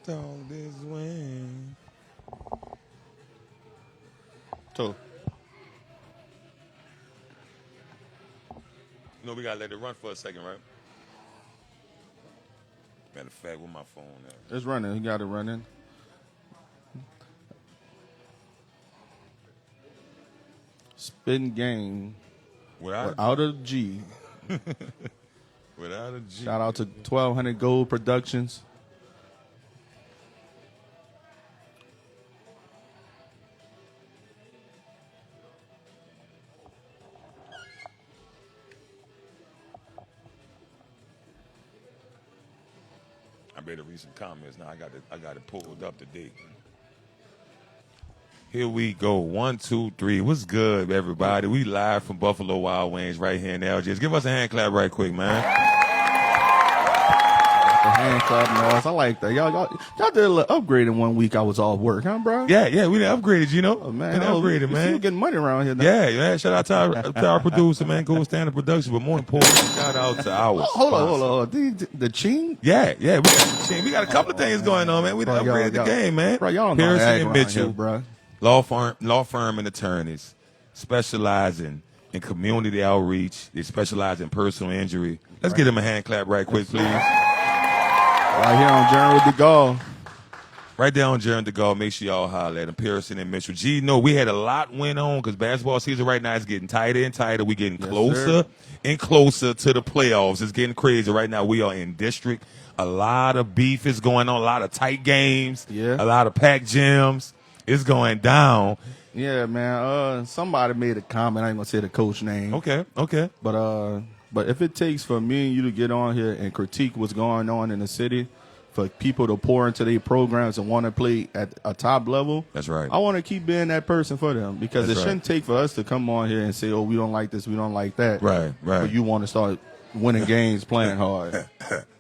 Dog this way. So, You know, we gotta let it run for a second, right? Matter of fact, with my phone at? it's running. He got it running. Spittin game without a G. Without a G. Shout out to 1200 Gold Productions. I better read some comments now. I got it pulled up to date. Here we go. 1, 2, 3. What's good, everybody? We live from Buffalo Wild Wings right here in LGS. Give us a hand clap right quick, man. The hand clap noise. I like that. Y'all did a little upgrade in 1 week. I was off work, huh, bro? Yeah, we done upgraded, you know. Oh, man. We done upgraded, We man. still getting money around here now. Yeah. Shout out to our producer, man. Go Standard Production. But more important, shout out to our Hold sponsor. on. The Ching? Yeah. We got a couple of things going on, man. We done upgraded the game, man. Bro, y'all know Pearson act and around Mitchell, here, bro. law firm and attorneys, specializing in community outreach. They specialize in personal injury. Let's give them a hand clap right quick, please. Right here on General DeGaulle. Right there on Jaron DeGaulle. Make sure y'all holler at them. Pearson and Mitchell. Gee, no, we had a lot went on because basketball season right now is getting tighter and tighter. We're getting closer and closer to the playoffs. It's getting crazy. Right now we are in district. A lot of beef is going on. A lot of tight games. Yeah. A lot of packed gyms. It's going down. Yeah, man. Somebody made a comment. I ain't gonna say the coach name. Okay. But if it takes for me and you to get on here and critique what's going on in the city, for people to pour into their programs and want to play at a top level, That's right. I want to keep being that person for them because That's it shouldn't take for us to come on here and say, "Oh, we don't like this, we don't like that." Right. But you want to start winning games, playing hard.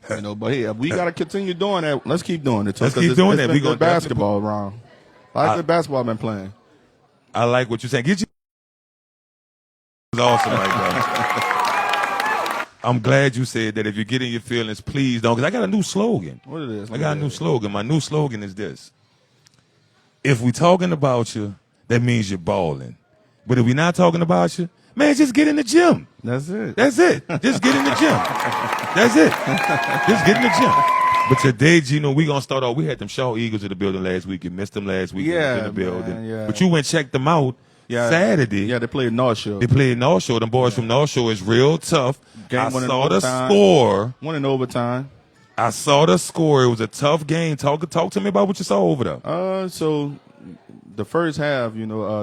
But hey, we got to continue doing that. Let's keep doing it. Let's keep doing that. We We gonna got basketball around. I like the basketball I've been playing. I like what you're saying. Get you awesome right there. I'm glad you said that. If you're getting your feelings, please don't. Because I got a new slogan. What it is? I got a new slogan. My new slogan is this. If we talking about you, that means you're balling. But if we not talking about you, man, just get in the gym. That's it. Just get in the gym. That's it. Just get in the gym. But today, Gino, we going to start off. We had them Shaw Eagles in the building last week. You missed them last week in the building. Man, yeah. But you went check them out Saturday. Yeah, they played North Shore. They played North Shore. Them boys from North Shore is real tough. I Game saw the score. Won in overtime. I saw the score. It was a tough game. Talk to me about what you saw over there. So the first half,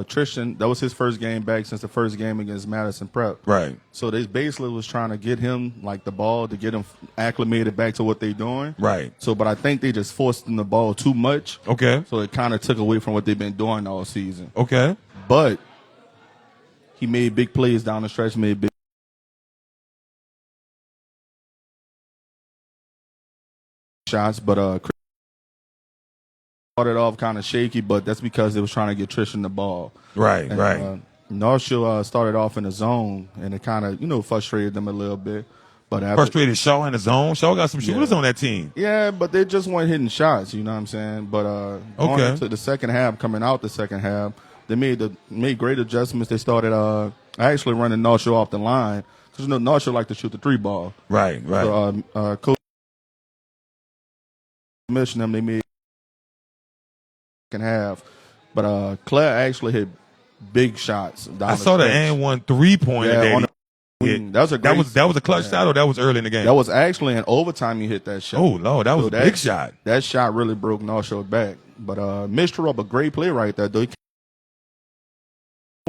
Tristan, that was his first game back since the first game against Madison Prep. Right. So they basically was trying to get him like the ball to get him acclimated back to what they're doing. Right. So, but I think they just forced him the ball too much. Okay. So it kind of took away from what they've been doing all season. Okay. But he made big plays down the stretch, made big shots, but started off kind of shaky, but that's because they was trying to get Tristan the ball. Right. And, Right. North Shore started off in the zone, and it kind of, frustrated them a little bit. But Frustrated Shaw in the zone. Shaw got some shooters on that team. Yeah, but they just weren't hitting shots, you know what I'm saying? But going into the second half, coming out the second half, they made great adjustments. They started actually running North Shore off the line because North Shore like to shoot the 3-ball. Right. Right. So coach commissioned them. They made second half, but Claire actually hit big shots. Down I saw the and one 3-pointer. Yeah, that was a great, that was a clutch shot, or that was early in the game. That was actually in overtime. He hit that shot. Oh Lord, that was a big shot. That shot really broke North Shore back. But Mitch threw up a great play right there. Though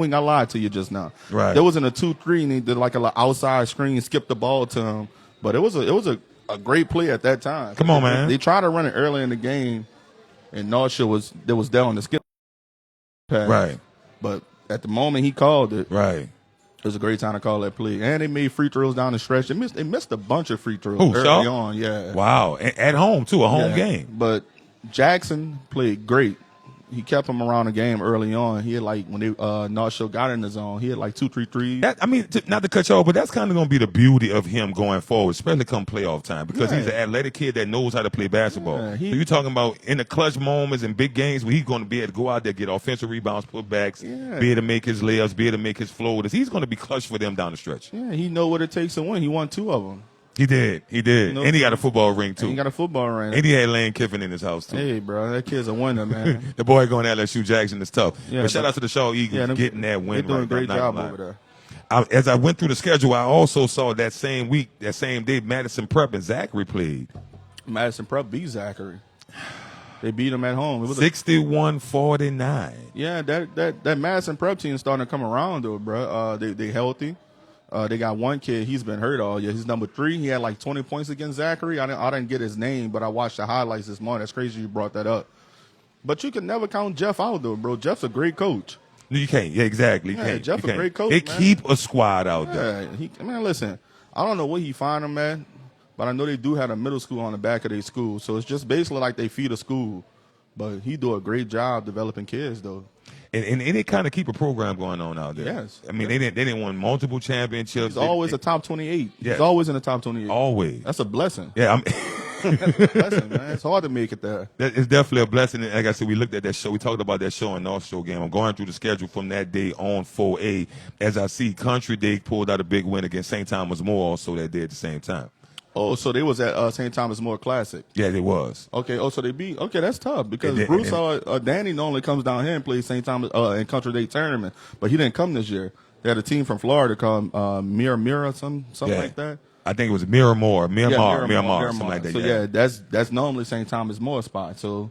I lied to you just now. Right. There was in a 2-3, and he did like a outside screen, skipped the ball to him. But it was a great play at that time. Come on, man. They tried to run it early in the game, and North Shore was down the skip pass. Right. But at the moment he called it, right. It was a great time to call that play. And they made free throws down the stretch. They missed a bunch of free throws early on. Yeah. Wow. At home, too, a home game. But Jackson played great. he kept him around the game early on. He had like when they North Shore got in the zone, he had like 2-3 threes. Not to cut you off, but that's kind of going to be the beauty of him going forward, especially come playoff time, because he's an athletic kid that knows how to play basketball. So you're talking about in the clutch moments and big games where he's going to be able to go out there, get offensive rebounds, putbacks, be able to make his layups, be able to make his floaters. He's going to be clutch for them down the stretch. Yeah, he know what it takes to win. He won 2 of them. He did. And he got a football ring, too. He got a football ring. And he had Lane Kiffin in his house, too. Hey, bro, that kid's a winner, man. The boy going to LSU Jackson is tough. Yeah, but shout out to the Shaw Eagles getting that win. They're doing a great job over there. As I went through the schedule, I also saw that same week, that same day, Madison Prep and Zachary played. Madison Prep beat Zachary. They beat him at home. 61-49. Yeah, that Madison Prep team is starting to come around, though, bro. They healthy. They got one kid. He's been hurt all year. He's number 3. He had like 20 points against Zachary. I didn't get his name, but I watched the highlights this morning. That's crazy you brought that up. But you can never count Jeff out, though, bro. Jeff's a great coach. No, you can't. Yeah, exactly. Jeff's a great coach. They keep a squad out there. Man, listen, I don't know where he find them at, but I know they do have a middle school on the back of their school. So it's just basically like they feed a school. But he do a great job developing kids, though. And they kind of keep a program going on out there. Yes. I mean, they didn't win multiple championships. He's always a top 28. Yeah. He's always in the top 28. Always. That's a blessing. Yeah. That's a blessing, man. It's hard to make it there. It's definitely a blessing. And like I said, we looked at that show. We talked about that show in North Shore game. I'm going through the schedule from that day on 4A. As I see, Country Day pulled out a big win against St. Thomas More also that day at the same time. Oh, so they was at St. Thomas More Classic. Yeah, they was. Okay. Oh, so they beat. Okay, that's tough because Bruce Danny normally comes down here and plays St. Thomas in Country Day tournament, but he didn't come this year. They had a team from Florida called Mira, something like that. I think it was Miramar, something like that. So that's normally St. Thomas More spot. So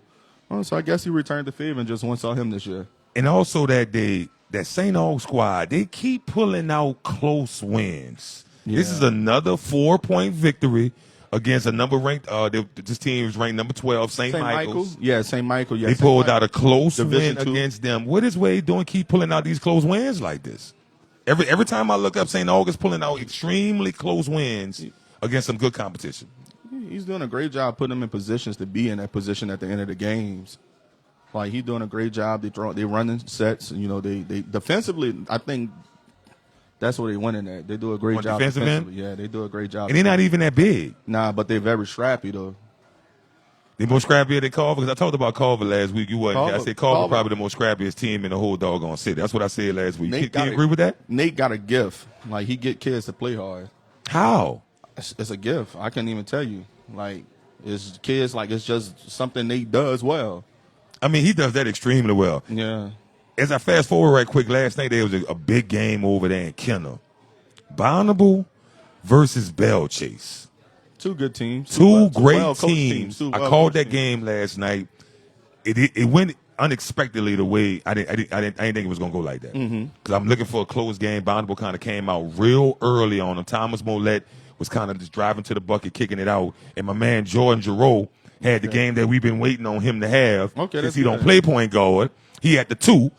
I guess he returned the favor and just went saw him this year. And also that day, that St. Aug squad, they keep pulling out close wins. Yeah. This is another 4-point victory against a number ranked. This team is ranked number 12, St. Michael's. Yeah, St. Michael. Yeah, they pulled out a close win against them. What is Wade doing? Keep pulling out these close wins like this. Every time I look up, St. August pulling out extremely close wins against some good competition. He's doing a great job putting them in positions to be in that position at the end of the games. Like he's doing a great job. They running sets. You know, they defensively. I think that's where they winning at. They do a great job defensively. Yeah, they do a great job. And they're not even that big. Nah, but they're very scrappy though. They more scrappier than Culver? Because I talked about Culver last week. You wasn't. I said Culver probably the most scrappiest team in the whole doggone city. That's what I said last week. Can you agree with that? Nate got a gift. Like, he get kids to play hard. How? It's a gift. I couldn't even tell you. Like, it's kids, like, it's just something Nate does well. I mean, he does that extremely well. Yeah. As I fast forward right quick, last night there was a big game over there in Kenner. Bonneville versus Bell Chase. Two good teams. Two great teams. I called that game last night. It went unexpectedly the way I didn't think it was gonna go like that. Because I'm looking for a close game. Bonneville kind of came out real early on them. Thomas Mollett was kind of just driving to the bucket, kicking it out, and my man Jordan Giroux had the game that we've been waiting on him to have. Because he don't play point guard. He had the 2.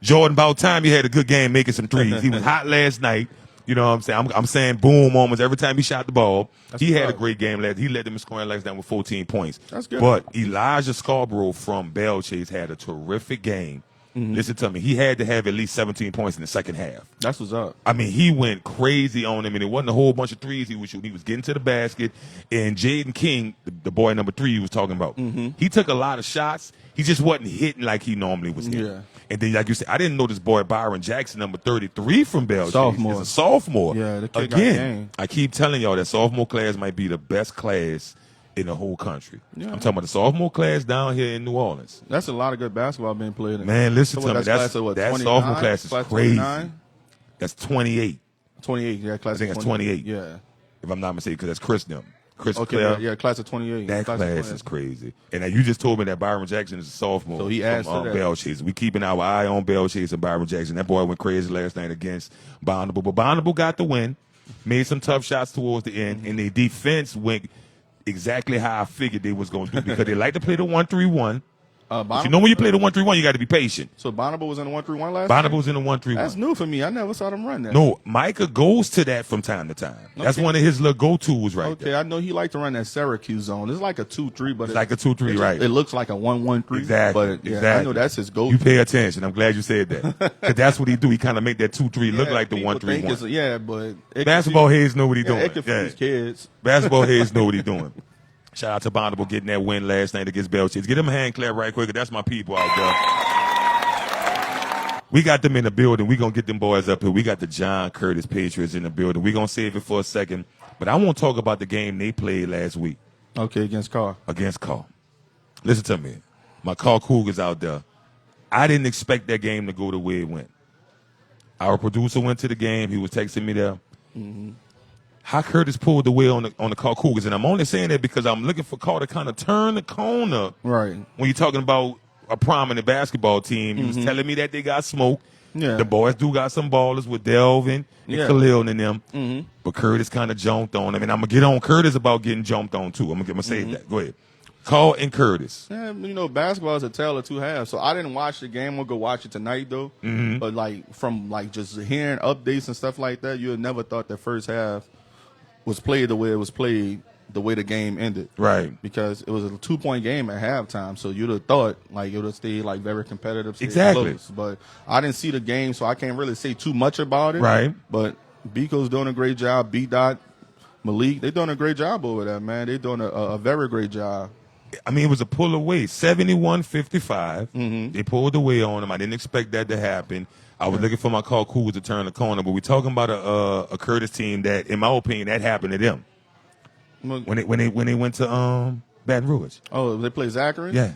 Jordan, about time he had a good game making some threes. He was hot last night. You know what I'm saying? I'm saying boom moments every time he shot the ball. He had a great game last. He led them in scoring last night with 14 points. That's good. But Elijah Scarborough from Bell Chase had a terrific game. Listen to me. He had to have at least 17 points in the second half. That's what's up. I mean, he went crazy on him, and it wasn't a whole bunch of threes he was shooting. He was getting to the basket, and Jaden King, the boy number 3 you was talking about, he took a lot of shots. He just wasn't hitting like he normally was hitting. Yeah. And then, like you said, I didn't know this boy Byron Jackson, number 33 from Bell Chase, is a sophomore. Yeah, the kid Again, I keep telling y'all that sophomore class might be the best class in the whole country. Yeah. I'm talking about the sophomore class down here in New Orleans. That's a lot of good basketball being played in. Man, listen to me. That sophomore class is crazy. 29? That's 28. 28, yeah, class I think of that's 28. Yeah. If I'm not mistaken, because that's Chris them. Chris okay, Clare. yeah, class of 28. That class is crazy. And you just told me that Byron Jackson is a sophomore. So he asked from Bell Chase. We keeping our eye on Bell Chase and Byron Jackson. That boy went crazy last night against Bonneville. But Bonneville got the win, made some tough shots towards the end, and their defense went exactly how I figured they was going to do because they like to play the 1-3-1. You know when you play the 1-3-1, you got to be patient. So Bonnable was in the 1-3-1 last Bonnable year? was in the 1-3-1. That's new for me. I never saw them run that. No, Micah goes to that from time to time. Okay. That's one of his little go-tos right there. Okay, I know he liked to run that Syracuse zone. It's like a 2-3, but it's like a 2-3, right? It looks like a 1-1-3. Exactly. But yeah, exactly. I know that's his go-to. You pay attention. I'm glad you said that. Because that's what he do. He kind of make that 2-3 look like the 1-3-1. Yeah, but basketball heads know what he doing. It confuse kids. Basketball heads know what he doing. Shout out to Bonnable getting that win last night against Belchits. Get him a hand clap right quick. That's my people out there. We got them in the building. We going to get them boys up here. We got the John Curtis Patriots in the building. We going to save it for a second. But I want to talk about the game they played last week. Okay, against Carr. Against Carr. Listen to me. My Carr Cougars out there. I didn't expect that game to go the way it went. Our producer went to the game. He was texting me there. Mm-hmm. How Curtis pulled the wheel on the Carr Cougars. And I'm only saying that because I'm looking for Carr to kind of turn the corner. Right. When you're talking about a prominent basketball team, he was telling me that they got smoke. Yeah. The boys do got some ballers with Delvin and Khalil and them. Mm-hmm. But Curtis kind of jumped on him. And I'm going to get on Curtis about getting jumped on, too. I'm going to say that. Go ahead. Carr and Curtis. Yeah, basketball is a tale of two halves. So I didn't watch the game. We'll go watch it tonight, though. Mm-hmm. But, from just hearing updates and stuff like that, you would never thought the first half was played the way it was played, the way the game ended. Right. Because it was a 2-point game at halftime, so you'd have thought it would have stayed very competitive. Exactly. Close. But I didn't see the game, so I can't really say too much about it. Right. But Biko's doing a great job. B-Dot, Malik, they're doing a great job over there, man. They're doing a very great job. I mean, it was a pull away, 71-55. Mm-hmm. They pulled away on them. I didn't expect that to happen. I was looking for my Carr Cougars to turn the corner, but we're talking about a Curtis team that, in my opinion, that happened to them when they went to Baton Rouge. Oh, they play Zachary? Yeah.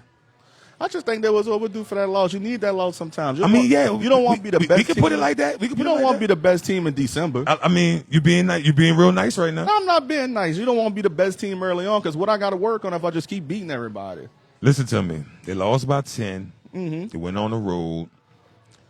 I just think they was overdue for that loss. You need that loss sometimes. You You don't want to be the best. We can put it like that. You don't want to be the best team in December. I mean, you're being real nice right now. I'm not being nice. You don't want to be the best team early on because what I got to work on if I just keep beating everybody. Listen to me. They lost by 10. Mm-hmm. They went on the road,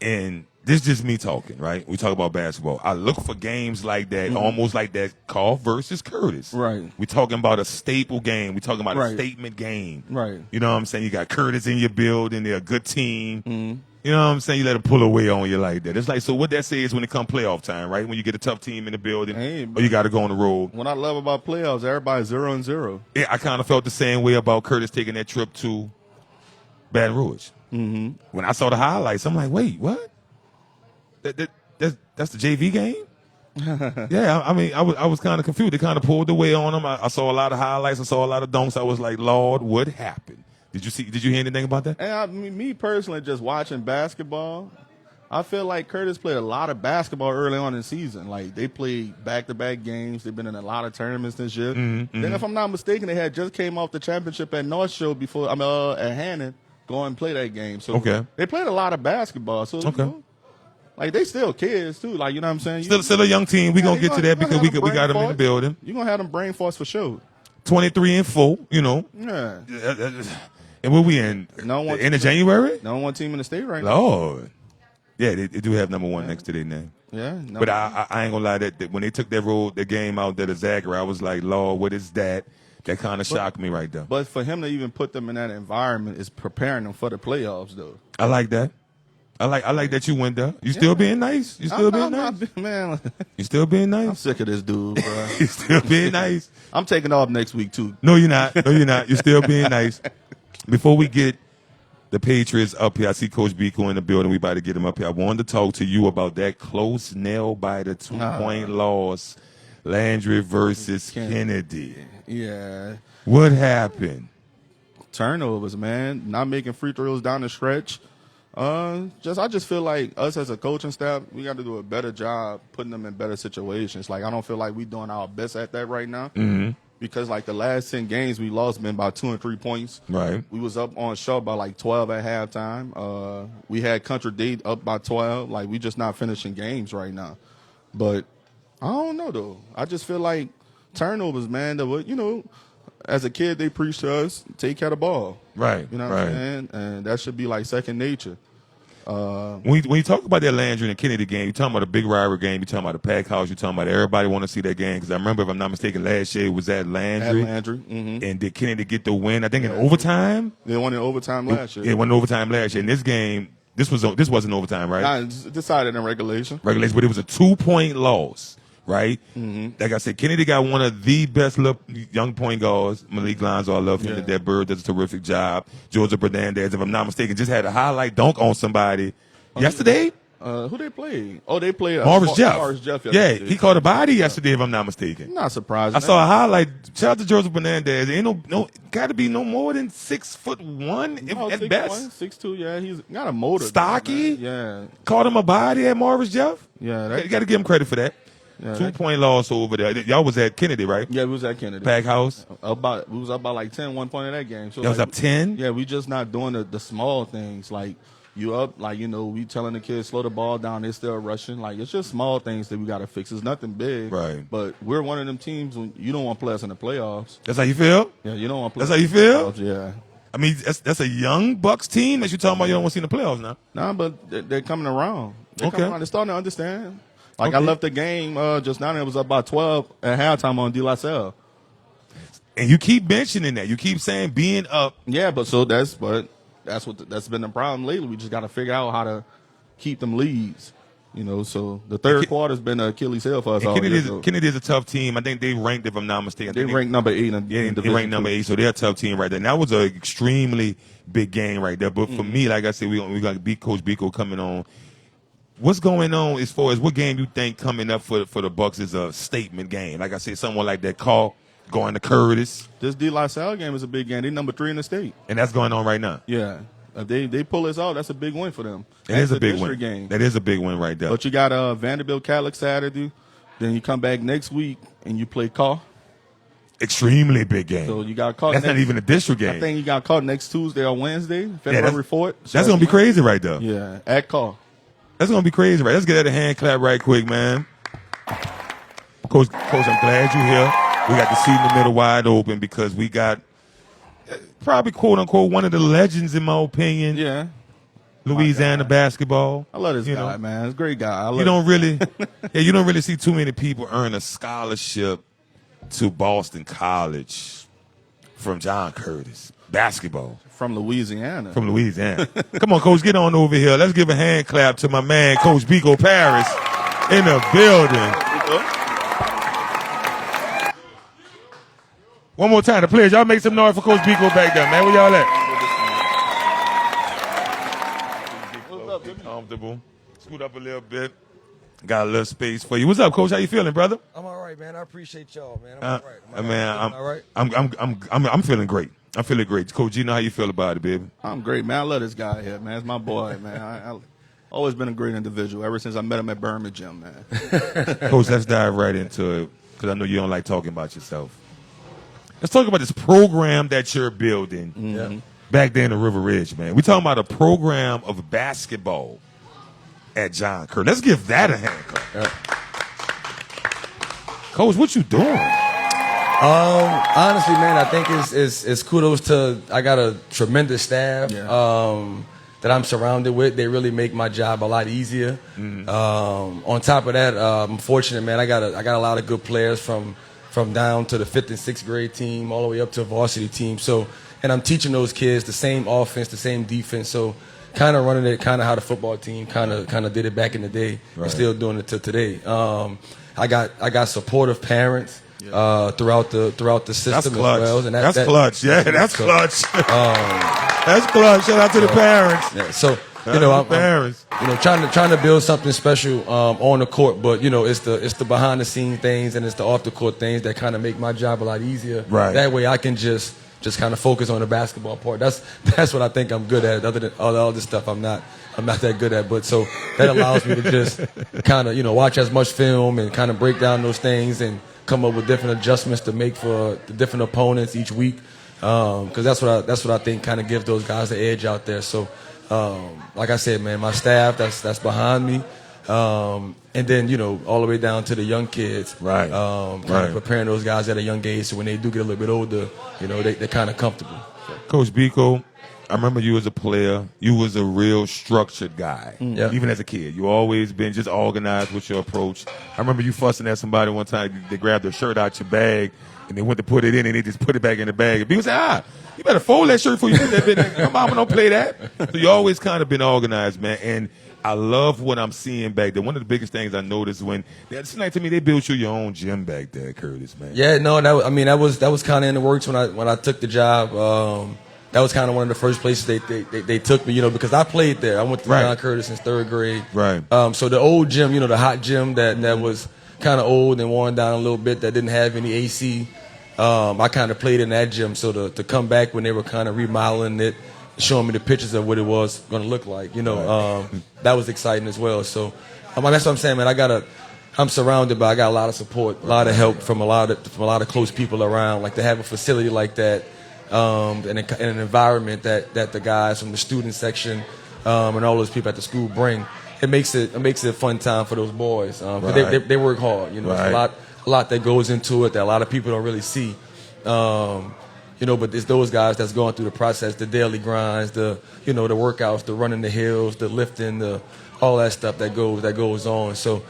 and this is just me talking, right? We talk about basketball. I look for games like that, almost like that Carr versus Curtis. Right. We're talking about a staple game. We're talking about a statement game. Right. You know what I'm saying? You got Curtis in your building. They're a good team. Mm-hmm. You know what I'm saying? You let them pull away on you like that. It's like, so what that says when it comes playoff time, right? When you get a tough team in the building or you got to go on the road. What I love about playoffs, everybody's 0-0. Yeah, I kind of felt the same way about Curtis taking that trip to Baton Rouge. Mm-hmm. When I saw the highlights, I'm like, wait, what? That's the JV game? Yeah, I mean, I was kind of confused. They kind of pulled away on them. I saw a lot of highlights. I saw a lot of dunks. I was like, Lord, what happened? Did you hear anything about that? And me personally, just watching basketball, I feel like Curtis played a lot of basketball early on in the season. Like, they played back-to-back games. They've been in a lot of tournaments this year. Mm-hmm. Then, if I'm not mistaken, they had just came off the championship at North Shore before, at Hannon, go and play that game. So they played a lot of basketball. So, they still kids, too. Like, you know what I'm saying? Still a young team. We're going to get to that because we got them in the building. You're going to have them brain force for sure. 23-4, Yeah. And where we in? End of January? Number one team in the state right now. Lord. Yeah, they do have number one next to their name. Yeah. But I ain't going to lie, that when they took that game out there to Zachary, I was like, Lord, what is that? That kind of shocked me right there. But for him to even put them in that environment is preparing them for the playoffs, though. I like that. I like that you went there. You still being nice? You still being nice? Man. You still being nice? I'm sick of this dude, bro. You still being nice? I'm taking off next week, too. No, you're not. You're still being nice. Before we get the Patriots up here, I see Coach Biko in the building. We about to get him up here. I wanted to talk to you about that close nail biter 2-point loss, Landry versus Kennedy. Yeah. What happened? Turnovers, man. Not making free throws down the stretch. I just feel like us as a coaching staff, we got to do a better job putting them in better situations. Like, I don't feel like we're doing our best at that right now. Mm-hmm. Because, the last 10 games we lost been by 2 and 3 points. Right. We was up on Shaw by, 12 at halftime. We had Country Date up by 12. We just not finishing games right now. But I don't know, though. I just feel like turnovers, man, as a kid, they preach to us, take care of the ball. Right. You know what I'm saying? And that should be second nature. When you talk about that Landry and Kennedy game, you're talking about a big rivalry game. You're talking about the pack house. You're talking about everybody want to see that game because I remember, if I'm not mistaken, last year it was at Landry. And did Kennedy get the win? I think in overtime. They won in overtime last year. Yeah, won in overtime last year. In this game, this wasn't overtime, right? Nah, it's decided in regulation. But it was a 2-point loss, right? Like I said, Kennedy got one of the best young point guards. Malik Lonzo, I love him. That Bird does a terrific job. Joseph Hernandez, if I'm not mistaken, just had a highlight dunk on somebody yesterday. Who they played? Oh, they played Morris Jeff. Morris Jeff yesterday. He caught a body yesterday, if I'm not mistaken. Not surprising. I saw a highlight. Shout out to Joseph Hernandez. Ain't no got to be no more than 6'1" at 6'1", best. 6'2", yeah, he's got a motor. Stocky. Yeah. Caught him a body at Morris Jeff. Yeah. You got to give him credit for that. Yeah, 2-point loss over there. Y'all was at Kennedy, right? Yeah, we was at Kennedy. Pack house. We was up by like 10, 1 point in that game. So Y'all was up 10? Yeah, we just not doing the small things. Like, you up, like, we telling the kids slow the ball down, they're still rushing. Like, it's just small things that we got to fix. It's nothing big. Right. But we're one of them teams when you don't want to play us in the playoffs. That's how you feel? Yeah, you don't want to play That's how you feel? Playoffs, yeah. I mean, that's a young Bucks team that you're talking about you don't want to see in the playoffs now. Nah, but they're coming around. They're starting to understand. Like, Okay. I left the game just now, and it was up by 12 at halftime on De La Salle. And you keep mentioning that. You keep saying being up. Yeah, that's been the problem lately. We just got to figure out how to keep them leads. So the third quarter's been an Achilles heel for us all year. Kennedy is a tough team. I think they ranked, if I'm not mistaken. They ranked number 8 they ranked number 8, so they're a tough team right there. And that was an extremely big game right there. But for me, like I said, we got Coach Biko coming on. What's going on as far as what game you think coming up for the Bucks is a statement game? Like I said, someone like that call going to Curtis. This De La Salle game is a big game. They're number 3 in the state. And that's going on right now. Yeah. If they pull this out, that's a big win for them. That is a big win. Game. That is a big win right there. But you got Vanderbilt Catholic Saturday. Then you come back next week and you play Carr. Extremely big game. So you got caught. That's not even a district game. I think you got caught next Tuesday or Wednesday, February 4th. So that's going to be crazy right there. Yeah, at Carr. That's going to be crazy, right? Let's get that a hand clap right quick, man. Coach, I'm glad you're here. We got the seat in the middle wide open because we got probably, quote-unquote, one of the legends, in my opinion. Yeah. Louisiana basketball. I love this guy, man. He's a great guy. You don't really see too many people earn a scholarship to Boston College from John Curtis. Basketball. From Louisiana. Come on, Coach, get on over here. Let's give a hand clap to my man, Coach Biko Paris, in the building. One more time, the players. Y'all make some noise for Coach Biko back there, man. Where y'all at? Comfortable. Scoot up a little bit. Got a little space for you. What's up, Coach? How you feeling, brother? I'm all right, man. I appreciate y'all, man. I'm all right. I'm feeling great. I'm feeling great. Coach, you know how you feel about it, baby? I'm great, man. I love this guy here, man. It's my boy, man. I always been a great individual ever since I met him at Birmingham, man. Coach, let's dive right into it because I know you don't like talking about yourself. Let's talk about this program that you're building back there in the River Ridge, man. We're talking about a program of basketball at John Curtis. Let's give that a hand clap. Yeah. Coach, what you doing? Honestly, man, I think it's kudos to, I got a tremendous staff that I'm surrounded with. They really make my job a lot easier. On top of that, I'm fortunate, man. I got a lot of good players from down to the 5th and 6th grade team all the way up to a varsity team. So, and I'm teaching those kids the same offense, the same defense. So, kind of running it, kind of how the football team kind of did it back in the day, and still doing it to today. I got supportive parents throughout the system as well. And that's clutch. Yeah, that's clutch. That's clutch. Shout out to the parents. Yeah, so I'm trying to build something special on the court, but it's the behind the scene things and it's the off the court things that kind of make my job a lot easier. Right. That way I can just kind of focus on the basketball part. That's what I think I'm good at. Other than all the other stuff, I'm not that good at. But so that allows me to just kind of watch as much film and kind of break down those things and come up with different adjustments to make for the different opponents each week. Because that's what I think kind of gives those guys the edge out there. So like I said, man, my staff that's behind me. And then, all the way down to the young kids. Right. Kind of preparing those guys at a young age so when they do get a little bit older, they're kind of comfortable. Coach Biko, I remember you as a player. You was a real structured guy, even as a kid. You always been just organized with your approach. I remember you fussing at somebody one time. They grabbed their shirt out your bag, and they went to put it in, and they just put it back in the bag. And people say, you better fold that shirt before you put that bit in. My mama don't play that. So you always kind of been organized, man. And I love what I'm seeing back there. One of the biggest things I noticed when it seemed like to me they built you your own gym back there, Curtis, man. Yeah, no, that was kind of in the works when I took the job. That was kind of one of the first places they took me, because I played there. I went to John Curtis since 3rd grade. Right. So the old gym, the hot gym that was kind of old and worn down a little bit, that didn't have any AC. I kind of played in that gym. So to come back when they were kind of remodeling it, showing me the pictures of what it was going to look like, that was exciting as well. So that's what I'm saying, man. I'm surrounded by, I got a lot of support, a lot of help from a lot of close people around. Like to have a facility like that, and an environment that the guys from the student section and all those people at the school bring, it makes it a fun time for those boys. They work hard. It's a lot that goes into it that a lot of people don't really see. But it's those guys that's going through the process, the daily grinds, the workouts, the running the hills, the lifting, all that stuff that goes on. So,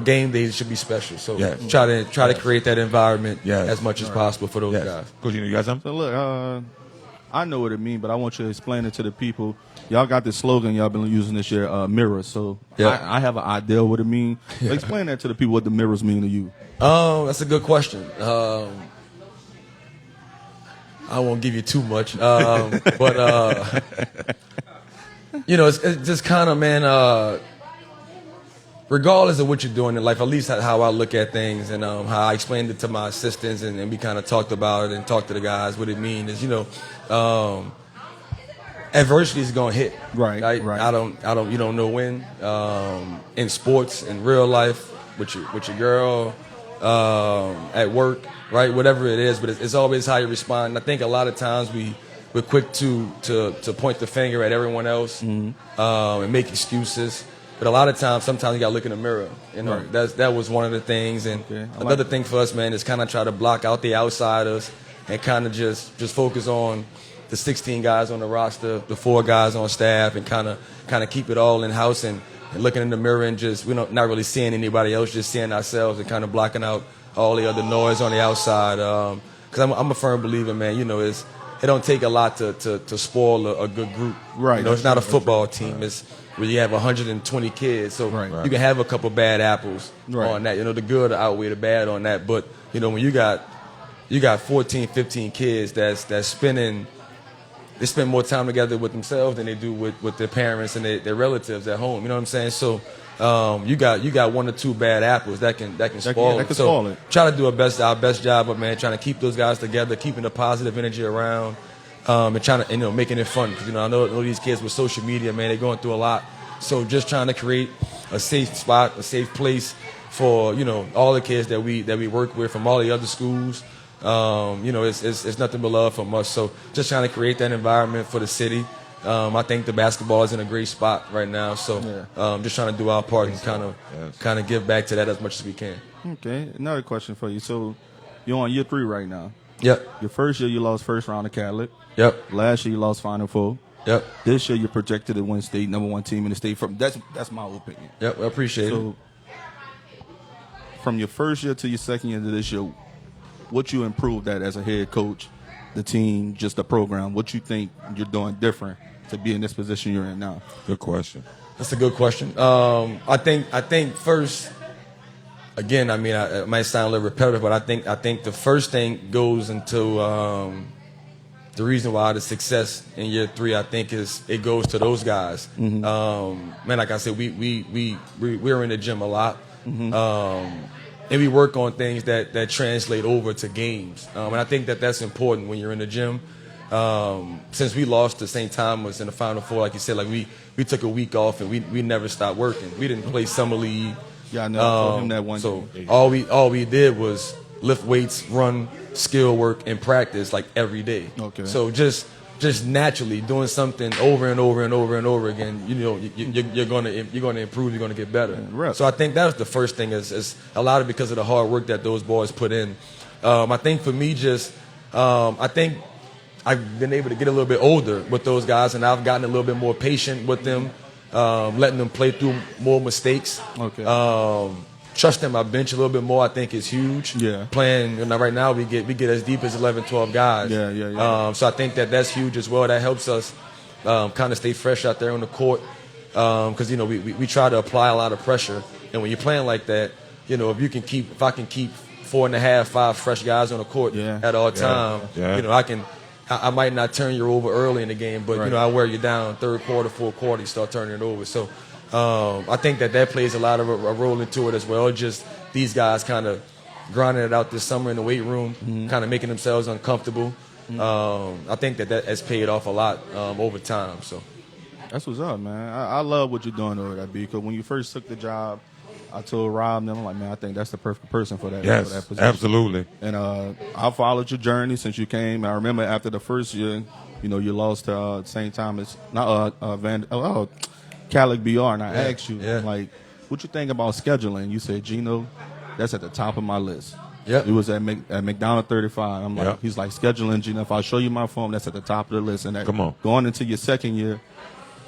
game days should be special. So try to create that environment as much as possible for those guys. Coach, you got something? So look, I know what it means, but I want you to explain it to the people. Y'all got this slogan y'all been using this year, mirrors. So I have an idea what it means. Explain that to the people what the mirrors mean to you. That's a good question. I won't give you too much, but it's just kind of, man. Regardless of what you're doing in life, at least how I look at things and how I explained it to my assistants, and we kind of talked about it and talked to the guys. What it means is, adversity is gonna hit. Right. You don't know when. In sports, in real life, with your girl, at work, right? Whatever it is, but it's always how you respond. And I think a lot of times we're quick to point the finger at everyone else and make excuses. But a lot of times, sometimes you got to look in the mirror. That was one of the things. And another thing for us, man, is kind of try to block out the outsiders and kind of just focus on the 16 guys on the roster, the 4 guys on staff, and kind of keep it all in house and looking in the mirror and just not really seeing anybody else, just seeing ourselves and kind of blocking out all the other noise on the outside. Because I'm a firm believer, man. It don't take a lot to spoil a good group. Right. It's not a football team. It's where you have 120 kids, so you can have a couple bad apples on that. The good outweigh the bad on that. But when you got 14, 15 kids that's spending, they spend more time together with themselves than they do with their parents and their relatives at home. You know what I'm saying? So you got 1 or 2 bad apples that can spoil it. So try to do our best job of, man, trying to keep those guys together, keeping the positive energy around. And trying to, making it fun. Because, I know these kids with social media, man, they're going through a lot. So just trying to create a safe spot, a safe place for, all the kids that we work with from all the other schools. It's nothing but love from us. So just trying to create that environment for the city. I think the basketball is in a great spot right now. So just trying to do our part and kind of give back to that as much as we can. Okay, another question for you. So you're on year 3 right now. Yep. Your first year you lost first round of Catholic. Yep. Last year you lost Final Four. Yep. This year you're projected to win state, number 1 team in the state. That's my opinion. Yep, I appreciate it. From your first year to your second year to this year, what you improved at as a head coach, the team, just the program, what you think you're doing different to be in this position you're in now? Good question. That's a good question. I think first, again, it might sound a little repetitive, but I think the first thing goes into the reason why the success in year 3, I think, is it goes to those guys. Man, like I said, we're in the gym a lot, and we work on things that translate over to games. And I think that's important when you're in the gym. Since we lost to St. Thomas in the Final Four, like you said, like we took a week off and we never stopped working. We didn't play summer league. Yeah, I know. I told him that one so day. all we did was lift weights, run, skill work, and practice like every day. Okay. So just naturally doing something over and over and over and over again, you're gonna improve. You're gonna get better. Yeah, so I think that was the first thing. Is a lot of because of the hard work that those boys put in. I think for me, I think I've been able to get a little bit older with those guys, and I've gotten a little bit more patient with them, letting them play through more mistakes. Okay. Trusting my bench a little bit more, I think, is huge. Yeah. Playing, right now, we get as deep as 11, 12 guys. Yeah. So I think that's huge as well. That helps us kind of stay fresh out there on the court because, we try to apply a lot of pressure. And when you're playing like that, if I can keep 4.5, 5 fresh guys on the court at all time, I might not turn you over early in the game, but, I wear you down third quarter, fourth quarter, you start turning it over. So I think that plays a lot of a role into it as well. Just these guys kind of grinding it out this summer in the weight room, kind of making themselves uncomfortable. I think that has paid off a lot over time. So that's what's up, man. I love what you're doing over there, because when you first took the job, I told Rob and them, I'm like, man, I think that's the perfect person for that. Yes, for that position. Absolutely. And I followed your journey since you came. I remember after the first year, you lost to St. Thomas, Calic BR, and I asked you, like, what you think about scheduling? You said, Gino, that's at the top of my list. Yep. It was at McDonald 35. I'm like, he's like, scheduling, Gino, if I show you my phone, that's at the top of the list. And Come on. Going into your second year,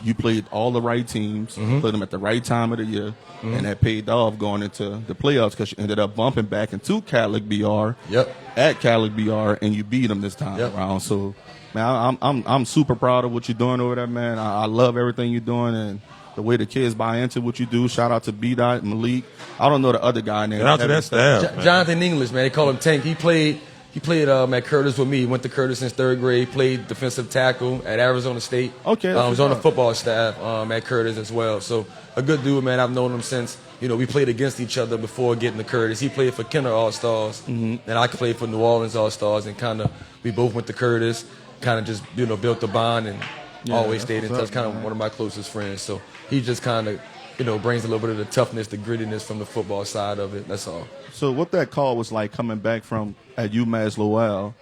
you played all the right teams, played them at the right time of the year, and that paid off going into the playoffs because you ended up bumping back into Calic BR at Calic BR, and you beat them this time around. So, man, I'm super proud of what you're doing over there, man. I love everything you're doing and the way the kids buy into what you do. Shout out to B-Dot, Malik. I don't know the other guy name. Shout out to that staff. Jonathan English, man. They call him Tank. He played at Curtis with me. He went to Curtis since third grade. Played defensive tackle at Arizona State. Okay. Was on the football staff at Curtis as well. So a good dude, man. I've known him since, we played against each other before getting to Curtis. He played for Kenner All-Stars, and I played for New Orleans All-Stars, and kind of we both went to Curtis, kind of just, built a bond and always stayed in touch. Kind of one of my closest friends. So he just kind of, brings a little bit of the toughness, the grittiness from the football side of it. That's all. So what that call was like coming back from at UMass Lowell,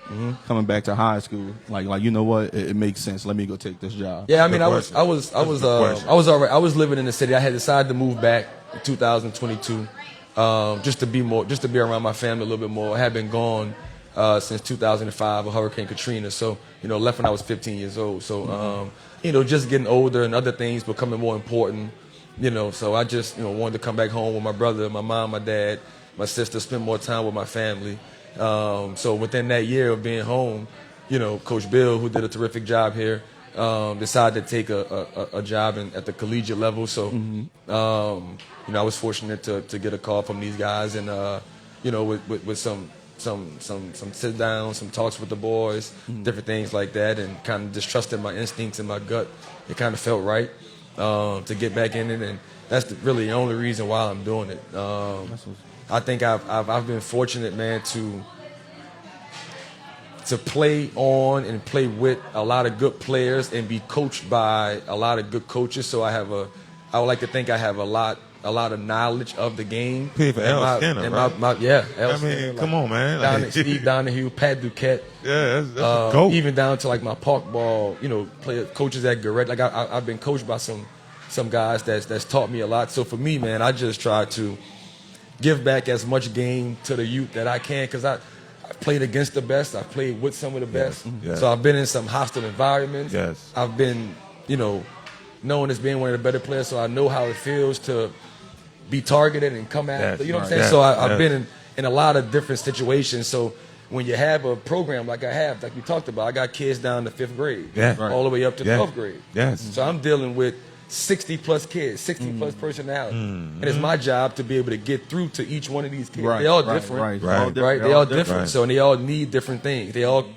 coming back to high school, like you know what, it makes sense. Let me go take this job. Yeah, I mean, I was already, I was living in the city. I had decided to move back in 2022, just to be around my family a little bit more. I had been gone since 2005 with Hurricane Katrina, so left when I was 15 years old. So just getting older and other things becoming more important. So I just wanted to come back home with my brother, my mom, my dad, my sister, spend more time with my family. So within that year of being home, Coach Bill, who did a terrific job here, decided to take a job at the collegiate level. So I was fortunate to get a call from these guys, and with some sit downs, some talks with the boys, different things like that, and kind of just trusting my instincts and my gut. It kind of felt right to get back in it, and that's really the only reason why I'm doing it. I think I've been fortunate, man, to play on and play with a lot of good players and be coached by a lot of good coaches. So I would like to think I have a lot of knowledge of the game. Play for Al Skinner, right? Al Skinner, come on, man. Steve Donahue, Pat Duquette. Yeah, that's a GOAT. Even down to like my park ball, coaches at Garrett. Like I've been coached by some guys that's taught me a lot. So for me, man, I just try to give back as much game to the youth that I can, because I've played against the best. I've played with some of the best. Yes. So I've been in some hostile environments. Yes. I've been, known as being one of the better players, so I know how it feels to be targeted and come after. You know what I'm saying? Yes. So I've been in a lot of different situations. So when you have a program like I have, like we talked about, I got kids down to 5th grade, all the way up to 12th grade. Yes. So I'm dealing with 60-plus kids, 60-plus personalities. And it's my job to be able to get through to each one of these kids. They all different. They all different. So, and they all need different things. They all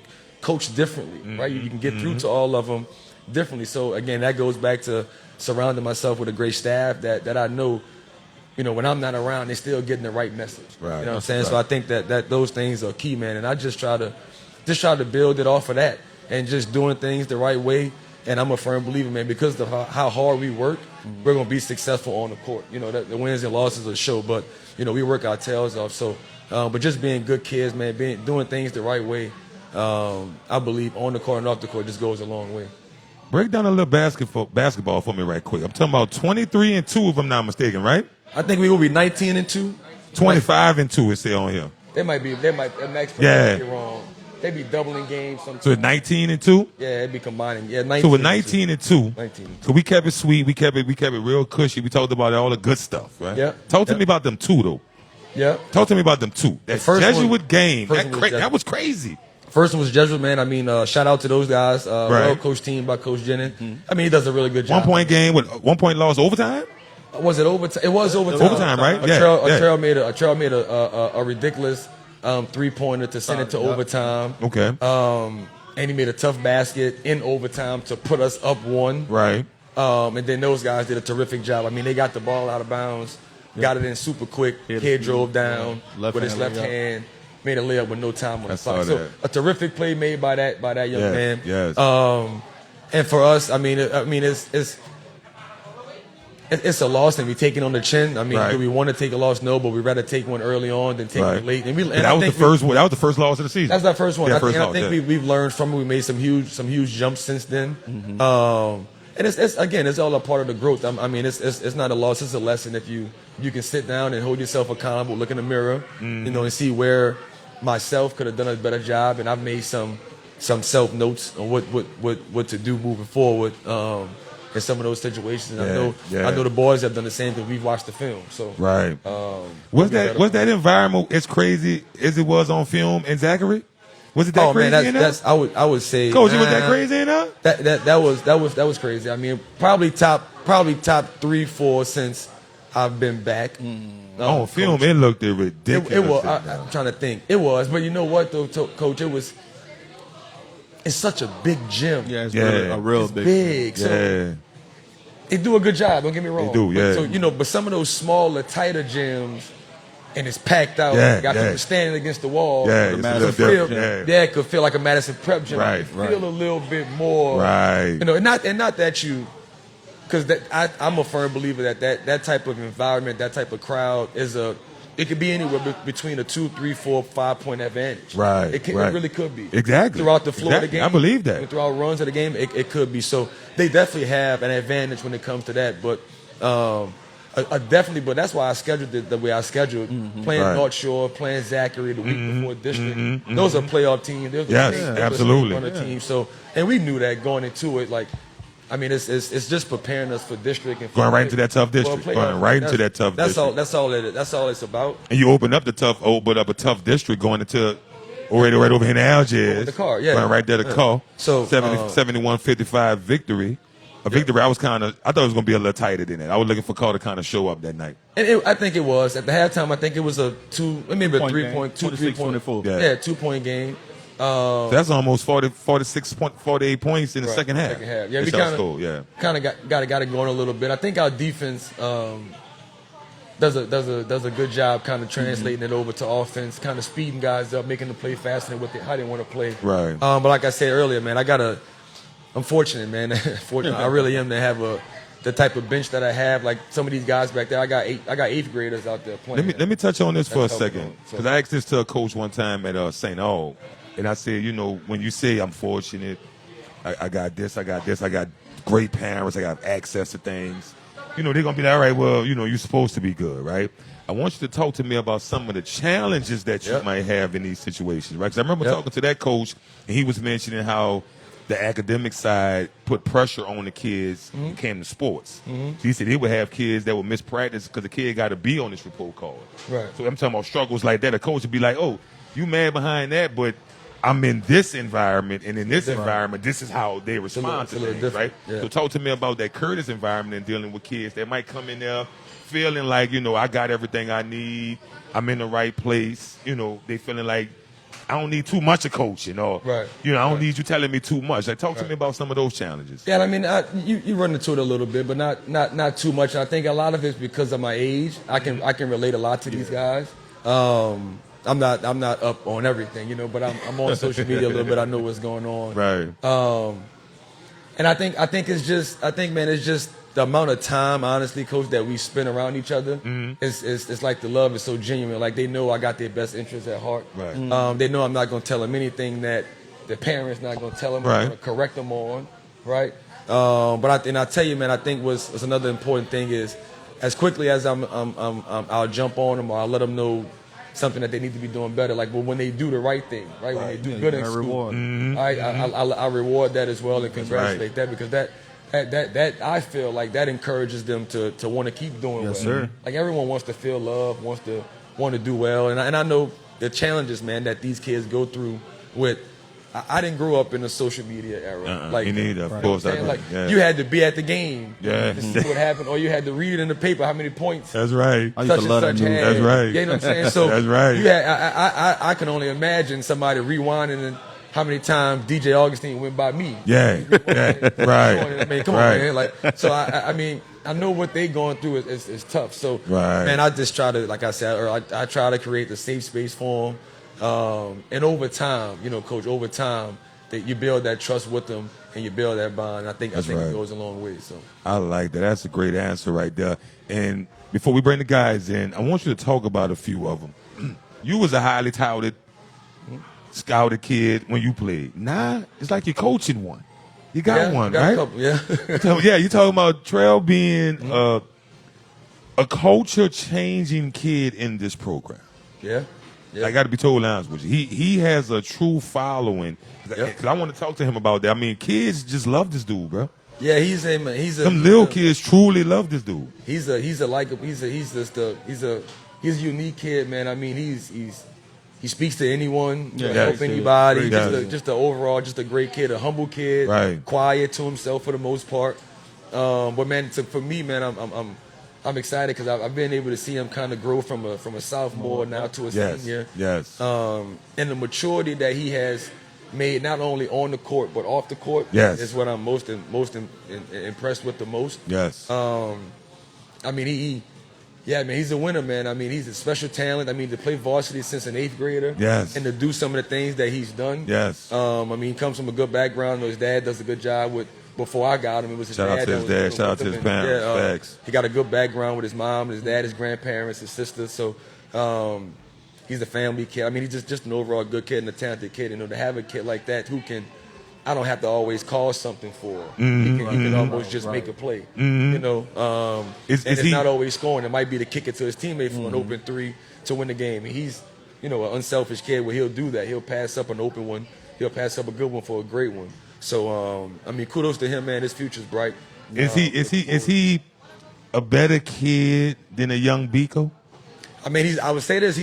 coach differently, right? You can get through to all of them differently. So, again, that goes back to surrounding myself with a great staff that I know, when I'm not around, they're still getting the right message. Right. You know what I'm saying? Right. So I think that those things are key, man. And I just try to build it off of that and just doing things the right way. And I'm a firm believer, man, because of how hard we work, we're going to be successful on the court. The wins and losses are show, but, we work our tails off. So, but just being good kids, man, doing things the right way, I believe on the court and off the court just goes a long way. Break down a little basketball for me right quick. I'm talking about 23-2, if I'm not mistaken, right? I think we will be 19-2. 25-2, it say on here. They might be wrong. they be doubling games sometimes. So it's 19-2. Yeah, they be combining. Yeah, 19. So with 19-2. 19. So we kept it sweet. We kept it real cushy. We talked about all the good stuff, right? Yeah. Talk to me about them two though. Yeah. Talk to me about them two. That Jesuit game. That That was crazy. First one was Jesuit, man. I mean, shout out to those guys. Right. Well coached team by Coach Jennings. I mean, he does a really good job. 1 point game with 1 point loss overtime. Was it overtime? It was overtime. Overtime, right? Atrell made a ridiculous 3-pointer to send it to overtime. Okay. And he made a tough basket in overtime to put us up 1. Right. And then those guys did a terrific job. I mean, they got the ball out of bounds, got it in super quick. Head drove down with his left hand, made a layup with no time on the clock. So a terrific play made by that young man. Yes. And for us, I mean, it's a loss and we take it on the chin. I mean, do we want to take a loss? No, but we'd rather take one early on than take one late. And that was the first one. That was the first loss of the season. That's our first one. Yeah, I think we've learned from it. We made some huge jumps since then. And it's all a part of the growth. I mean, it's not a loss. It's a lesson. If you can sit down and hold yourself accountable, look in the mirror, and see where myself could have done a better job. And I've made some self notes on what to do moving forward. In some of those situations, I know the boys have done the same thing. We've watched the film, so right. Was that environment as crazy as it was on film in Zachary? Was it that crazy? Man, that's I would say, Coach, was that crazy enough? That was crazy. I mean, probably top 3-4 since I've been back. On film, it looked ridiculous. It was. I'm trying to think. It was, but you know what though, Coach? It's such a big gym. Yeah, it's really a real big. So they do a good job. Don't get me wrong. They do, yeah. But some of those smaller, tighter gyms, and it's packed out. Got people standing against the wall. Yeah, it could feel like a Madison Prep gym. Right, feel a little bit more. Right. And not that you, because I'm a firm believer that type of environment, that type of crowd it could be anywhere between a 2, 3, 4, 5 point advantage. Right. It really could be. Exactly. Throughout the flow of the game. I believe that. Throughout runs of the game, it could be. So they definitely have an advantage when it comes to that. But but that's why I scheduled it the way I scheduled. Playing North Shore, playing Zachary the week before District. Those are playoff teams. Absolutely. Team. So, and we knew that going into it, like, I mean, it's just preparing us for district and going right into that tough district. Going right into that tough district. That's all it's about. And you open up a tough district going into right over here in Algiers. The car, going right there to call. So 71-55 victory. A victory. I thought it was going to be a little tighter than that. I was looking for Call to kind of show up that night. And I think it was at the halftime. I think it was a 3-point, 24. Yeah, 2-point game. So that's almost 48 points in the second half. Second half. Yeah, we kind of got it going a little bit. I think our defense does a good job kind of translating it over to offense, kind of speeding guys up, making them play faster than how they want to play. Right. But like I said earlier, man, I'm fortunate, man. I really am to have the type of bench that I have. Like some of these guys back there, I got 8th graders out there playing. Let me touch on this for a second, because I asked this to a coach one time at St. Aug. And I said, when you say I'm fortunate, I got this, I got great parents, I got access to things, they're going to be like, all right, well, you're supposed to be good, right? I want you to talk to me about some of the challenges that you might have in these situations, right? Because I remember talking to that coach, and he was mentioning how the academic side put pressure on the kids when it came to sports. So he said he would have kids that would miss practice because the kid got to be on this report card. Right. So I'm talking about struggles like that. A coach would be like, oh, you mad behind that, but I'm in this environment, and in this environment, this is how they respond to things, right? Yeah. So talk to me about that Curtis environment and dealing with kids that might come in there feeling like, I got everything I need, I'm in the right place, they feeling like I don't need too much of coaching, or I don't need you telling me too much. Like, talk to me about some of those challenges. Yeah, I mean, you run into it a little bit, but not too much. I think a lot of it's because of my age. I can relate a lot to these guys. I'm not up on everything, but I'm on social media a little bit. I know what's going on. Right. And I think it's just the amount of time, honestly, Coach, that we spend around each other. It's like the love is so genuine. Like, they know I got their best interests at heart. Right. They know I'm not going to tell them anything that the parents not going to tell them. Right. I'm going to correct them on. Right. But I tell you, man, I think what's another important thing is, as quickly as I'll jump on them, or I'll let them know something that they need to be doing better. Like, well, when they do the right thing, right? When they do good in school, reward. I reward that as well and congratulate that, because that I feel like that encourages them to want to keep doing well. Sir. Like, everyone wants to feel love, want to do well, and I know the challenges, man, that these kids go through with. I didn't grow up in the social media era. Like, you need, of course. Like, you had to be at the game to see what happened, or you had to read it in the paper how many points. That's right. I used to love that news. That's right. You know what I'm saying? So that's right. You had, I can only imagine somebody rewinding and how many times DJ Augustine went by me. Yeah, right. I mean, come on, man. Like, so I mean, I know what they going through is tough. So, man, I just try to, like I said, or I try to create the safe space for them. And over time, Coach, over time, that you build that trust with them and you build that bond. I think it goes a long way. So I like that. That's a great answer right there. And before we bring the guys in, I want you to talk about a few of them. You was a highly touted, scouted kid when you played. Nah, it's like you're coaching one. You got one, got right? A couple, yeah. So, yeah, you're talking about Trell being a culture-changing kid in this program. Yeah. I got to be totally honest with you. He has a true following. Because I want to talk to him about that. I mean, kids just love this dude, bro. Yeah, he's a kids truly love this dude. He's a unique kid, man. I mean, he speaks to anyone, help anybody. Just a great kid, a humble kid, right. Quiet to himself for the most part. But man, for me, man, I'm excited because I've been able to see him kind of grow from a sophomore now to a senior. Yes. And the maturity that he has made, not only on the court but off the court, is what I'm most impressed with the most. Yes. I mean, he's a winner, man. I mean, he's a special talent. I mean, to play varsity since an 8th grader, and to do some of the things that he's done. Yes. I mean, he comes from a good background. His dad does a good job with. Before I got him, it was his dad. Shout out to his dad. Shout out to his parents. Facts. He got a good background with his mom, his dad, his grandparents, his sister. So he's a family kid. I mean, he's just an overall good kid and a talented kid. To have a kid like that who can, I don't have to always call something for. He can almost just make a play. It's not always scoring. It might be to kick it to his teammate for an open three to win the game. And he's, an unselfish kid where he'll do that. He'll pass up an open one. He'll pass up a good one for a great one. So I mean, kudos to him, man. His future's bright. Is he a better kid than a young Biko? I mean, I would say this.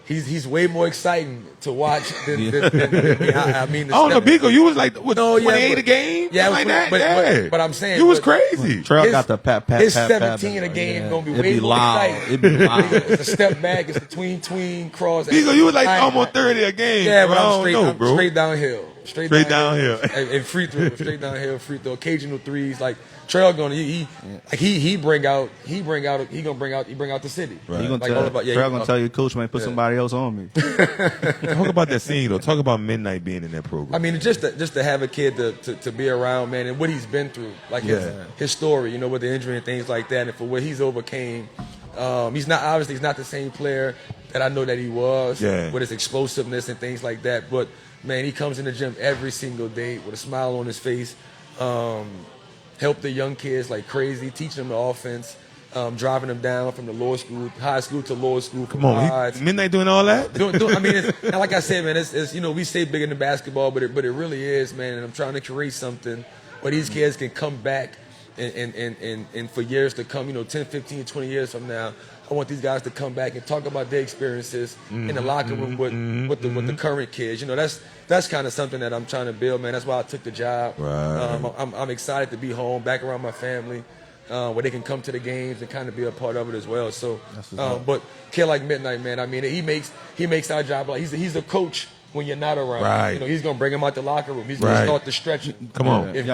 He's way more exciting to watch than I mean. Oh no, Biko, you was like 28 a game, like that. But I'm saying you was crazy. Trell got the pat. His 17 a game gonna be way more exciting. It'd be loud. It's a step back. It's the tween cross. Biko, you was like almost 30 a game. Yeah, but I'm straight downhill. Straight downhill. And free throw, straight downhill, free throw, occasional threes. Like Trell gonna he bring out the city. Right. Trell gonna tell you, coach, man, put somebody else on me. Talk about that scene though. Talk about Midnight being in that program. I mean, just to have a kid to be around, man, and what he's been through, like his story, with the injury and things like that, and for what he's overcame. He's not the same player that I know that he was with his explosiveness and things like that, but. Man, he comes in the gym every single day with a smile on his face. Help the young kids like crazy, teaching them the offense, driving them down from the high school to lower school. Come on, Midnight doing all that? I mean, like I said, man, it's we say bigger than basketball, but it really is, man. And I'm trying to create something where these kids can come back and for years to come, 10, 15, 20 years from now. I want these guys to come back and talk about their experiences in the locker room with the current kids. That's kind of something that I'm trying to build, man. That's why I took the job. Right. I'm excited to be home, back around my family, where they can come to the games and kind of be a part of it as well. So, but kid like Midnight, man. I mean, he makes our job like he's a coach. When you're not around, right. He's gonna bring him out the locker room. He's gonna start the stretching. Come on, He's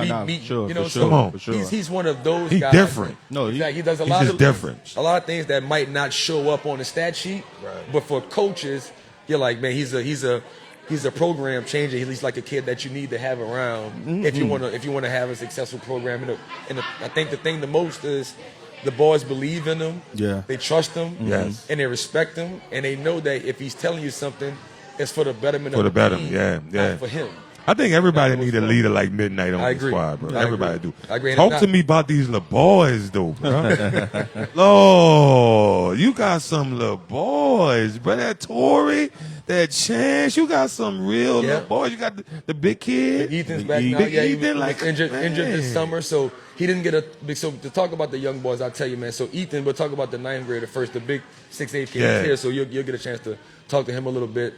one of those he's guys. Different. No, he does a lot of different. A lot of things that might not show up on the stat sheet, but for coaches, you're like, man, he's a program changer. He's like a kid that you need to have around if you want to have a successful program. And I think the thing the most is the boys believe in him. Yeah, they trust him. Yes, and they respect him, and they know that if he's telling you something. It's for the betterment of the team, yeah, not for him. I think everybody need a leader like Midnight on the squad, bro. Everybody do. I agree. Talk to me about these little boys, though, bro. Lord, you got some little boys, bro. That Tory, that Chance, you got some real little boys. You got the big kid. Ethan's back now. Yeah, he was injured this summer, so he didn't get a. So to talk about the young boys, I'll tell you, man. So Ethan, we'll talk about the 9th grader first. The big 6'8" kid is here, so you'll get a chance to talk to him a little bit.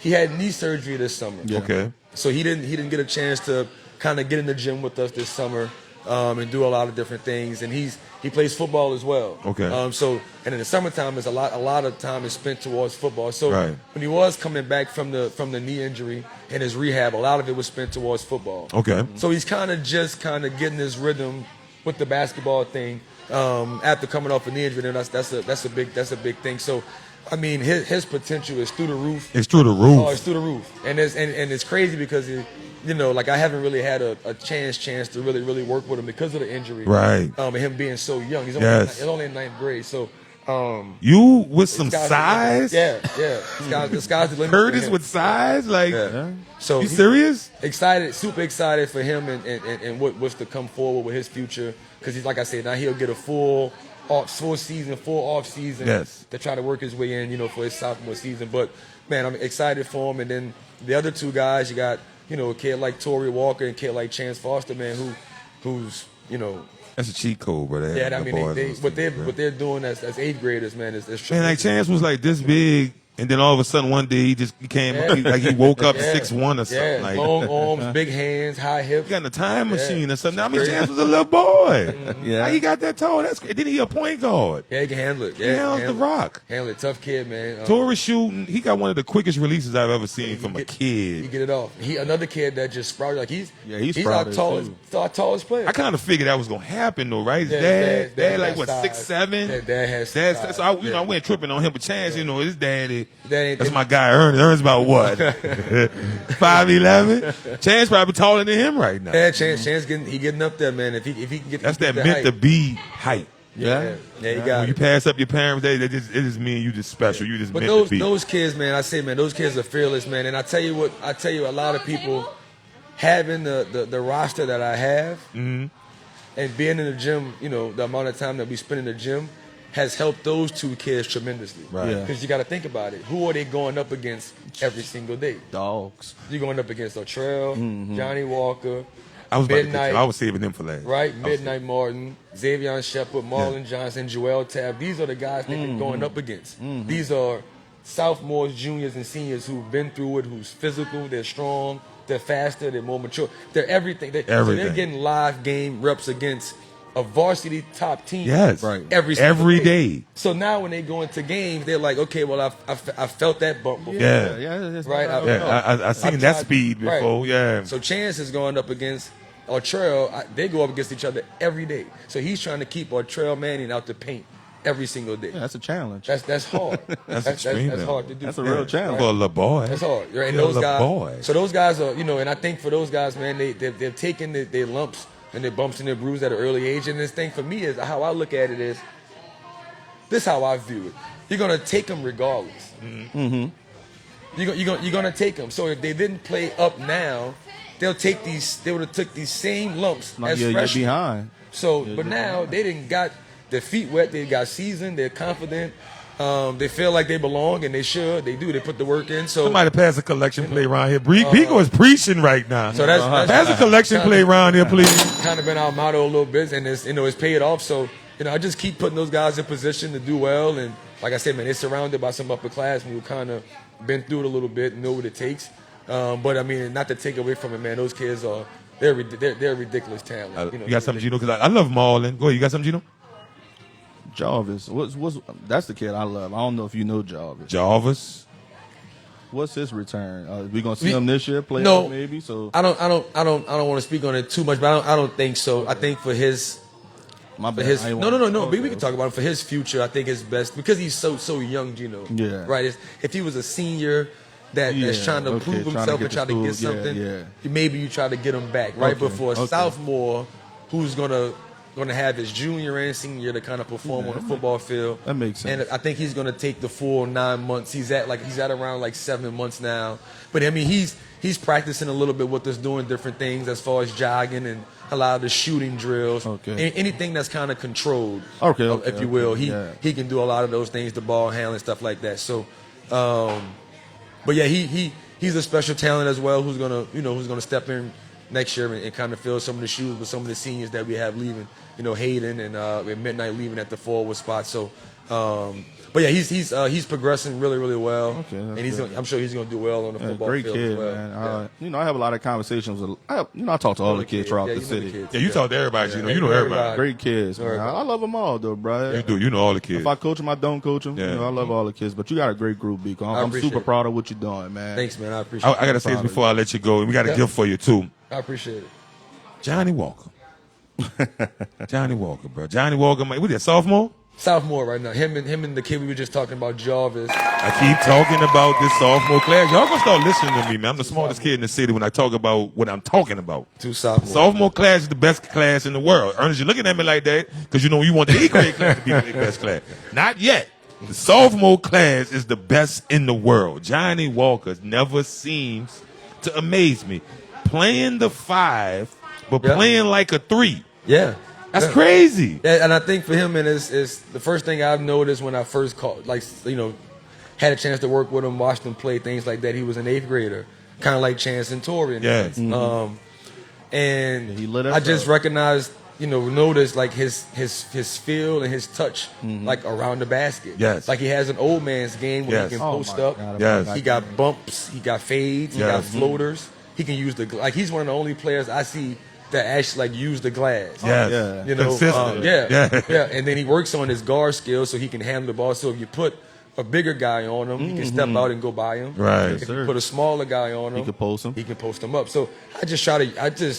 He had knee surgery this summer. Yeah. Okay. So he didn't get a chance to kind of get in the gym with us this summer and do a lot of different things. And he plays football as well. Okay. So and in the summertime, is a lot of time is spent towards football. So when he was coming back from the knee injury and his rehab, a lot of it was spent towards football. Okay. So he's kind of getting his rhythm with the basketball thing after coming off a knee injury. And that's a big thing. So. I mean, his potential is through the roof. It's through the roof. Oh, it's through the roof. And it's crazy because, like I haven't really had a chance to really work with him because of the injury. Right. And him being so young. He's only in 9th grade. So. You with some size? Yeah. The sky's the limit. Curtis with size? Like, so you serious? Excited, super excited for him and what's to come forward with his future. Because he's, like I said, now he'll get a full off season to try to work his way in, for his sophomore season. But man, I'm excited for him. And then the other two guys, you got, a kid like Torrey Walker and a kid like Chance Foster, man, who's that's a cheat code, bro. Yeah, I mean, what they're doing as 8th graders, man, is tremendous. Man, like Chance was like this big. And then all of a sudden, one day he came like he woke up 6'1" or something. Yeah, like long arms, big hands, high hips. He got in a time machine or something. I mean, Chance was a little boy. Yeah, how he got that tall? That's then he a point guard. Yeah, he can handle it. Yeah, he handles the rock. Handle it, tough kid, man. Torrey shooting, he got one of the quickest releases I've ever seen from a kid. He get it off. Another kid that just sprouted. Like he's our tallest player. I kind of figured that was gonna happen though, right? His dad like what 6'7". Dad has size. So I went tripping on him, but Chance, his daddy. That's my guy. Ernest about what? 5'11". Chance probably taller than him right now. Yeah, Chance getting up there, man. If he can get that's that meant to be height. Yeah, you got when you pass up your parents, it just mean you just special. You just. But meant to be. Those kids, man, I say, man, those kids are fearless, man. And I tell you, a lot of people having the roster that I have, and being in the gym, the amount of time that we spend in the gym, has helped those two kids tremendously. Right. Because you got to think about it. Who are they going up against every single day? Dogs. You're going up against Otrell, Johnny Walker. I was saving them for last. Right, Midnight Martin, Xavier Shepard, Marlon Johnson, Joel Tab. These are the guys that they're going up against. These are sophomores, juniors, and seniors who've been through it, who's physical, they're strong, they're faster, they're more mature. They're everything. So they're getting live game reps against a varsity top team. Yes, right. Every day. So now when they go into games, they're like, okay, well, I felt that bump before. Yeah. Right. I seen that speed before. Right. Yeah. So Chance is going up against Otrell. They go up against each other every day. So he's trying to keep Otrell Manning out the paint every single day. Yeah, that's a challenge. That's hard. that's hard to do. That's a real challenge for a little boy. That's hard. Right? And those guys. So those guys are, and I think for those guys, man, they've taken their lumps and their bumps and their bruises at an early age. And this thing for me is how I look at it is this: how I view it. You're gonna take them regardless. You're gonna take them. So if they didn't play up now, they'll take these. They would have took these same lumps as freshmen. You're behind. So, but now they didn't got their feet wet. They got seasoned. They're confident. They feel like they belong, and they should. They do. They put the work in. So somebody pass a collection play around here. Pico is preaching right now. So that's pass a collection play around here, please. Kind of been our motto a little bit, and it's paid off. So I just keep putting those guys in position to do well. And like I said, man, they're surrounded by some upperclassmen who kind of been through it a little bit and know what it takes. But I mean, not to take away from it, man. Those kids they're ridiculous talent. You got something, Gino? Because I love Marlon. Go ahead. You got something, Gino? Jarvis, that's the kid I love. I don't know if you know Jarvis. Jarvis, what's his return? We gonna see him this year play? No, maybe. So I don't want to speak on it too much, but I don't think so. I think for his, my bad. No. We can talk about him for his future. I think it's best because he's so young, Gino. Yeah. Right. If he was a senior that's trying to prove himself and try to get something, maybe you try to get him back right before a sophomore who's gonna have his junior and senior year to kind of perform on the football field. That makes sense. And I think he's going to take the full 9 months. He's at around like 7 months now. But I mean, he's practicing a little bit with us, doing different things as far as jogging and a lot of the shooting drills. Okay. Anything that's kind of controlled, okay, if you will. yeah. He can do a lot of those things, the ball handling, stuff like that. So, but yeah, he's a special talent as well, who's gonna step in next year and kind of fill some of the shoes with some of the seniors that we have leaving. Hayden and Midnight leaving at the forward spot. So, but yeah, he's progressing really, really well. Okay, and I'm sure he's gonna do well on the football great field kid, as well. man. I have a lot of conversations with. I talk to all the kids throughout the city. Yeah, you talk to everybody. You know everybody. Great kids, man. I love them all, though, bro. You do. You know all the kids. If I coach them, I don't coach them. Yeah. I love all the kids. But you got a great group, Biko. I'm super proud of what you're doing, man. Thanks, man. I appreciate it. I gotta say this before I let you go. We got a gift for you too. I appreciate it. Johnny Walker. Johnny Walker, bro. Johnny Walker, man. What is that, sophomore? Sophomore right now. Him and the kid we were just talking about, Jarvis. I keep talking about this sophomore class. Y'all gonna start listening to me, man. I'm the smartest kid in the city when I talk about what I'm talking about. Two sophomores. Sophomore class is the best class in the world. Ernest, you're looking at me like that because you want the 8th grade class to be the best class. Not yet. The sophomore class is the best in the world. Johnny Walker never seems to amaze me. Playing the 5, but playing like a 3. Yeah. That's crazy. Yeah, and I think for him, and it's the first thing I've noticed when I first had a chance to work with him, watched him play, things like that. He was an 8th grader, kind of like Chance and Tori. Yes. And he lit us I just up. recognized, noticed like his feel and his touch, like around the basket. Yes. Like he has an old man's game where he can post up. Yes. He got bumps. He got fades. He got floaters. He can use he's one of the only players I see that actually use the glass. Yes. Consistent. And then he works on his guard skills so he can handle the ball. So if you put a bigger guy on him, he can step out and go by him. Right. If you put a smaller guy on him, He can post him. He can post him up. So I just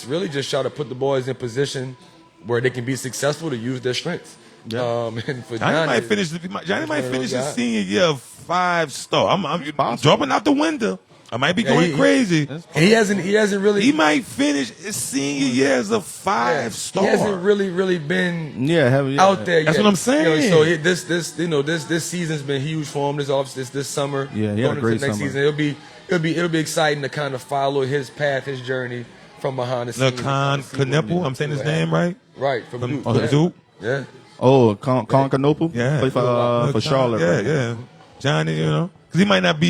really try to put the boys in position where they can be successful to use their strengths. Yeah. And for Johnny might finish his senior year 5-star. I'm jumping out the window. I might be going crazy. And he hasn't really. He might finish his senior year as a 5-star. He hasn't really been out there yet. That's what I'm saying. So this season's been huge for him. This summer. Yeah, he had a great next summer. Season, it'll be exciting to kind of follow his path, his journey from behind the scenes. Lacan Kneppel, I'm saying his name right? Right, from Duke. Yeah. Oh, Con Canople? Yeah. Play for Charlotte. Yeah, right? yeah. Johnny, because he might not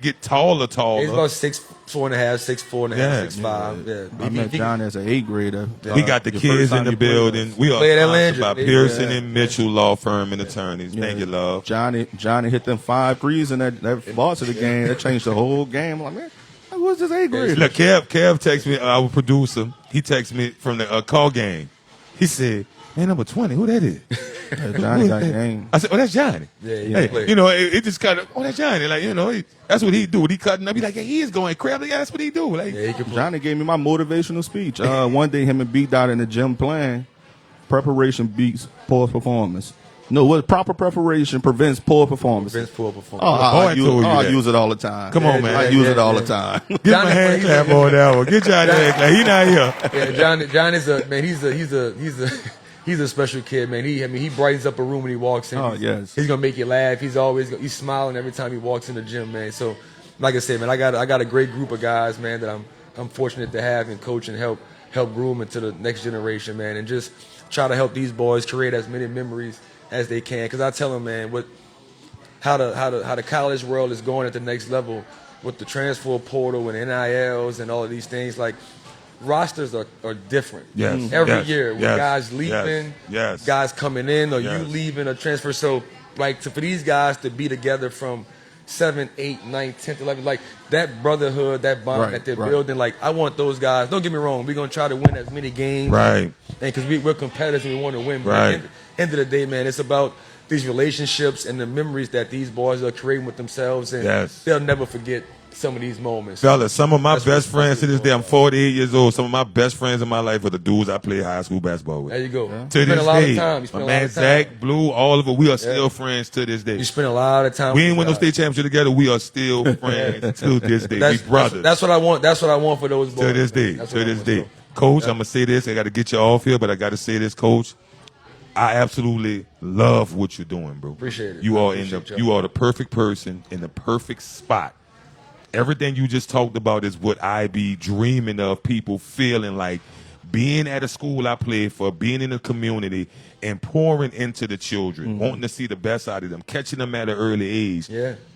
get taller. He's about 6'4.5", 6'5". Yeah. I met Johnny as an 8th grader. We got the kids in the building. We are Played at sponsored by Landry. Pearson and Mitchell Law Firm and Attorneys. Thank you, love. Johnny hit them 5 threes in that varsity game. That changed the whole game. I'm like, man, what's this 8th grade? Look, Kev texted me, our producer. He texted me from the call game. He said, man, number 20, who that is? Johnny got game. I said, oh, that's Johnny. Yeah, Hey, it just kind of, oh, that's Johnny. Like, that's what he do. He cutting up. He like, yeah, he is going crazy. Like, yeah, that's what he do. Like, Johnny gave me my motivational speech. One day, him and B Dot in the gym playing. Preparation beats poor performance. No, what proper preparation prevents poor performance. I use it all the time. Come on, man. I use it all the time. Get my hand clap on that one. Get Johnny hand clap. He not here. Yeah, Johnny's he's a special kid, man. He brightens up a room when he walks in. Oh, yes. He's gonna make you laugh. He's smiling every time he walks in the gym, man. So, like I said, man, I got a great group of guys, man, that I'm fortunate to have and coach and help groom into the next generation, man, and just try to help these boys create as many memories as they can. Because I tell them, man, how the college world is going at the next level with the transfer portal and NILs and all of these things, like. Rosters are different. Yes. Every year, with Yes. guys leaving, Yes. guys coming in, or you Yes. leaving, or transfer. So, for these guys to be together from 7, 8, 9, 10, 11, like that brotherhood, that bond that they're building. Like, I want those guys. Don't get me wrong. We're gonna try to win as many games, Right? And because we're competitors and we want to win. But Right. at the end of the day, man, it's about these relationships and the memories that these boys are creating with themselves, and they'll never forget some of these moments. Fellas, some of my best friends to this day, I'm 48 years old. Some of my best friends in my life are the dudes I played high school basketball with. There you go. To this day, my man Zach, time. Blue, all of it, we are still friends to this day. You spend a lot of time. We ain't win no state championship together. We are still friends to this day. We brothers. That's what I want. That's what I want for those boys. To this day. To this day. Coach, I'm going to say this. I got to get you off here, but I got to say this, Coach. I absolutely love what you're doing, bro. Appreciate it. You are the perfect person in the perfect spot everything you just talked about is what I be dreaming of, people feeling like being at a school I played for, being in the community, and pouring into the children, wanting to see the best out of them, catching them at an early age,